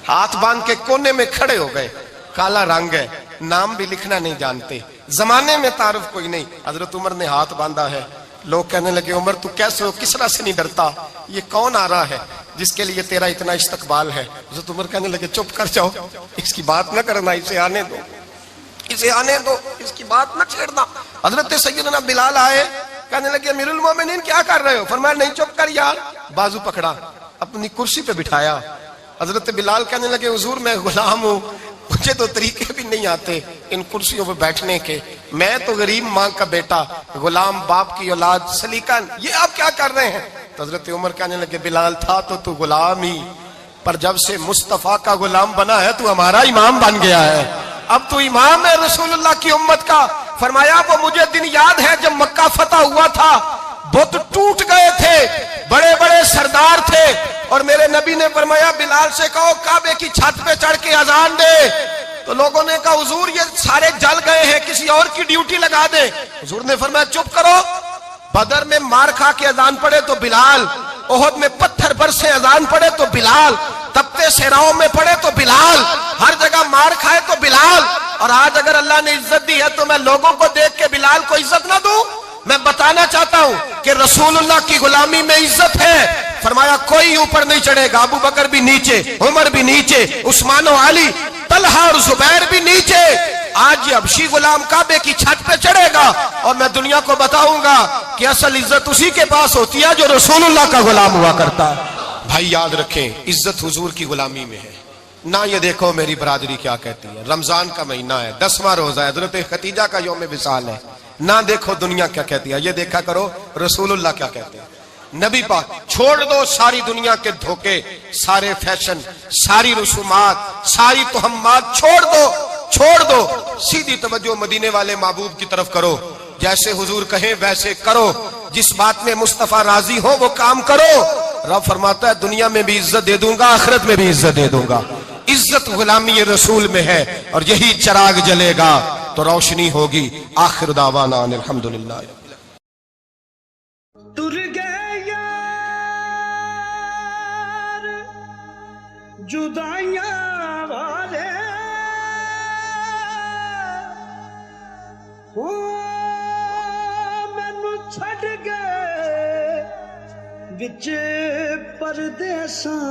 ہاتھ باندھ کے کونے میں کھڑے ہو گئے. کالا رنگ ہے, نام بھی لکھنا نہیں جانتے, زمانے میں تعارف کوئی نہیں. حضرت عمر نے ہاتھ باندھا ہے. لوگ کہنے لگے, عمر تو کیسے ہو, کسرا سے نہیں ڈرتا, یہ کون آ رہا ہے جس کے لیے تیرا اتنا استقبال ہے. حضرت عمر کہنے لگے, چپ کر جاؤ, اس کی بات نہ کرنا, اسے آنے دو, اسے آنے دو, اس کی بات نہ چھیڑنا. حضرت سیدنا بلال آئے, کہنے لگے امیر المومنین کیا کر رہے ہو. فرمایا نہیں چپ کر یار, بازو پکڑا, اپنی کرسی پہ بٹھایا. حضرت بلال کہنے لگے, حضور میں غلام ہوں, مجھے تو طریقے بھی نہیں آتے ان کرسیوں پہ بیٹھنے کے, میں تو غریب ماں کا بیٹا, غلام باپ کی اولاد, سلیقن, یہ آپ کیا کر رہے ہیں. تو حضرت عمر کہنے لگے, بلال تھا تو غلام ہی, پر جب سے مصطفیٰ کا غلام بنا ہے تو ہمارا امام بن گیا ہے, اب تو امام ہے رسول اللہ کی امت کا. فرمایا وہ مجھے دن یاد ہے جب مکہ فتح ہوا تھا, بت ٹوٹ گئے تھے, بڑے بڑے سردار تھے, اور میرے نبی نے فرمایا بلال سے کہو کعبے کی چھت پہ چڑھ کے اذان دے. تو لوگوں نے کہا حضور یہ سارے جل گئے ہیں, کسی اور کی ڈیوٹی لگا دے. حضور نے فرمایا چپ کرو, بدر میں مار کھا کے اذان پڑے تو بلال, احد میں پتھر برسے اذان پڑے تو بلال, تپتے صحراؤں میں پڑے تو بلال, ہر جگہ مار کھائے تو بلال. اور آج اگر اللہ نے عزت دی ہے تو میں لوگوں کو دیکھ کے بلال کو عزت نہ دوں. میں بتانا چاہتا ہوں کہ رسول اللہ کی غلامی میں عزت ہے. فرمایا کوئی اوپر نہیں چڑھے گا, ابو بکر بھی نیچے, عمر بھی نیچے, عثمان و علی, طلحہ اور زبیر بھی نیچے. آج یہ حبشی غلام کعبے کی چھت پہ چڑھے گا, اور میں دنیا کو بتاؤں گا کہ اصل عزت اسی کے پاس ہوتی ہے جو رسول اللہ کا غلام ہوا کرتا ہے. بھائی یاد رکھیں, عزت حضور کی غلامی میں ہے. نہ یہ دیکھو میری برادری کیا کہتی ہے, رمضان کا مہینہ ہے, 10واں روزہ ہے, حضرت خدیجہ کا یوم وصال ہے. نہ دیکھو دنیا کیا کہتی ہے, یہ دیکھا کرو رسول اللہ کیا کہتے ہیں. نبی پاک, چھوڑ دو ساری دنیا کے دھوکے, سارے فیشن, ساری رسومات, ساری تہمات, چھوڑ دو, سیدھی توجہ مدینے والے محبوب کی طرف کرو. جیسے حضور کہیں ویسے کرو, جس بات میں مصطفیٰ راضی ہو وہ کام کرو. رب فرماتا ہے دنیا میں بھی عزت دے دوں گا, آخرت میں بھی عزت دے دوں گا. عزت غلامی رسول میں ہے, اور یہی چراغ جلے گا تو روشنی ہوگی. آخر دعوانا الحمدللہ. تر گئے یار جدائیاں والے, مینوں چھڈ گئے وچ پردیساں,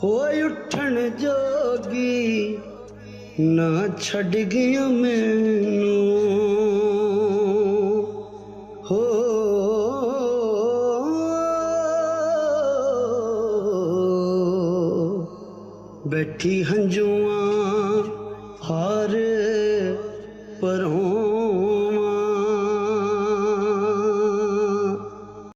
ہوئے اٹھن جوگی نہ چھڈ گیا مینوں. ہو بیٹھی ہنجواں ہار پروں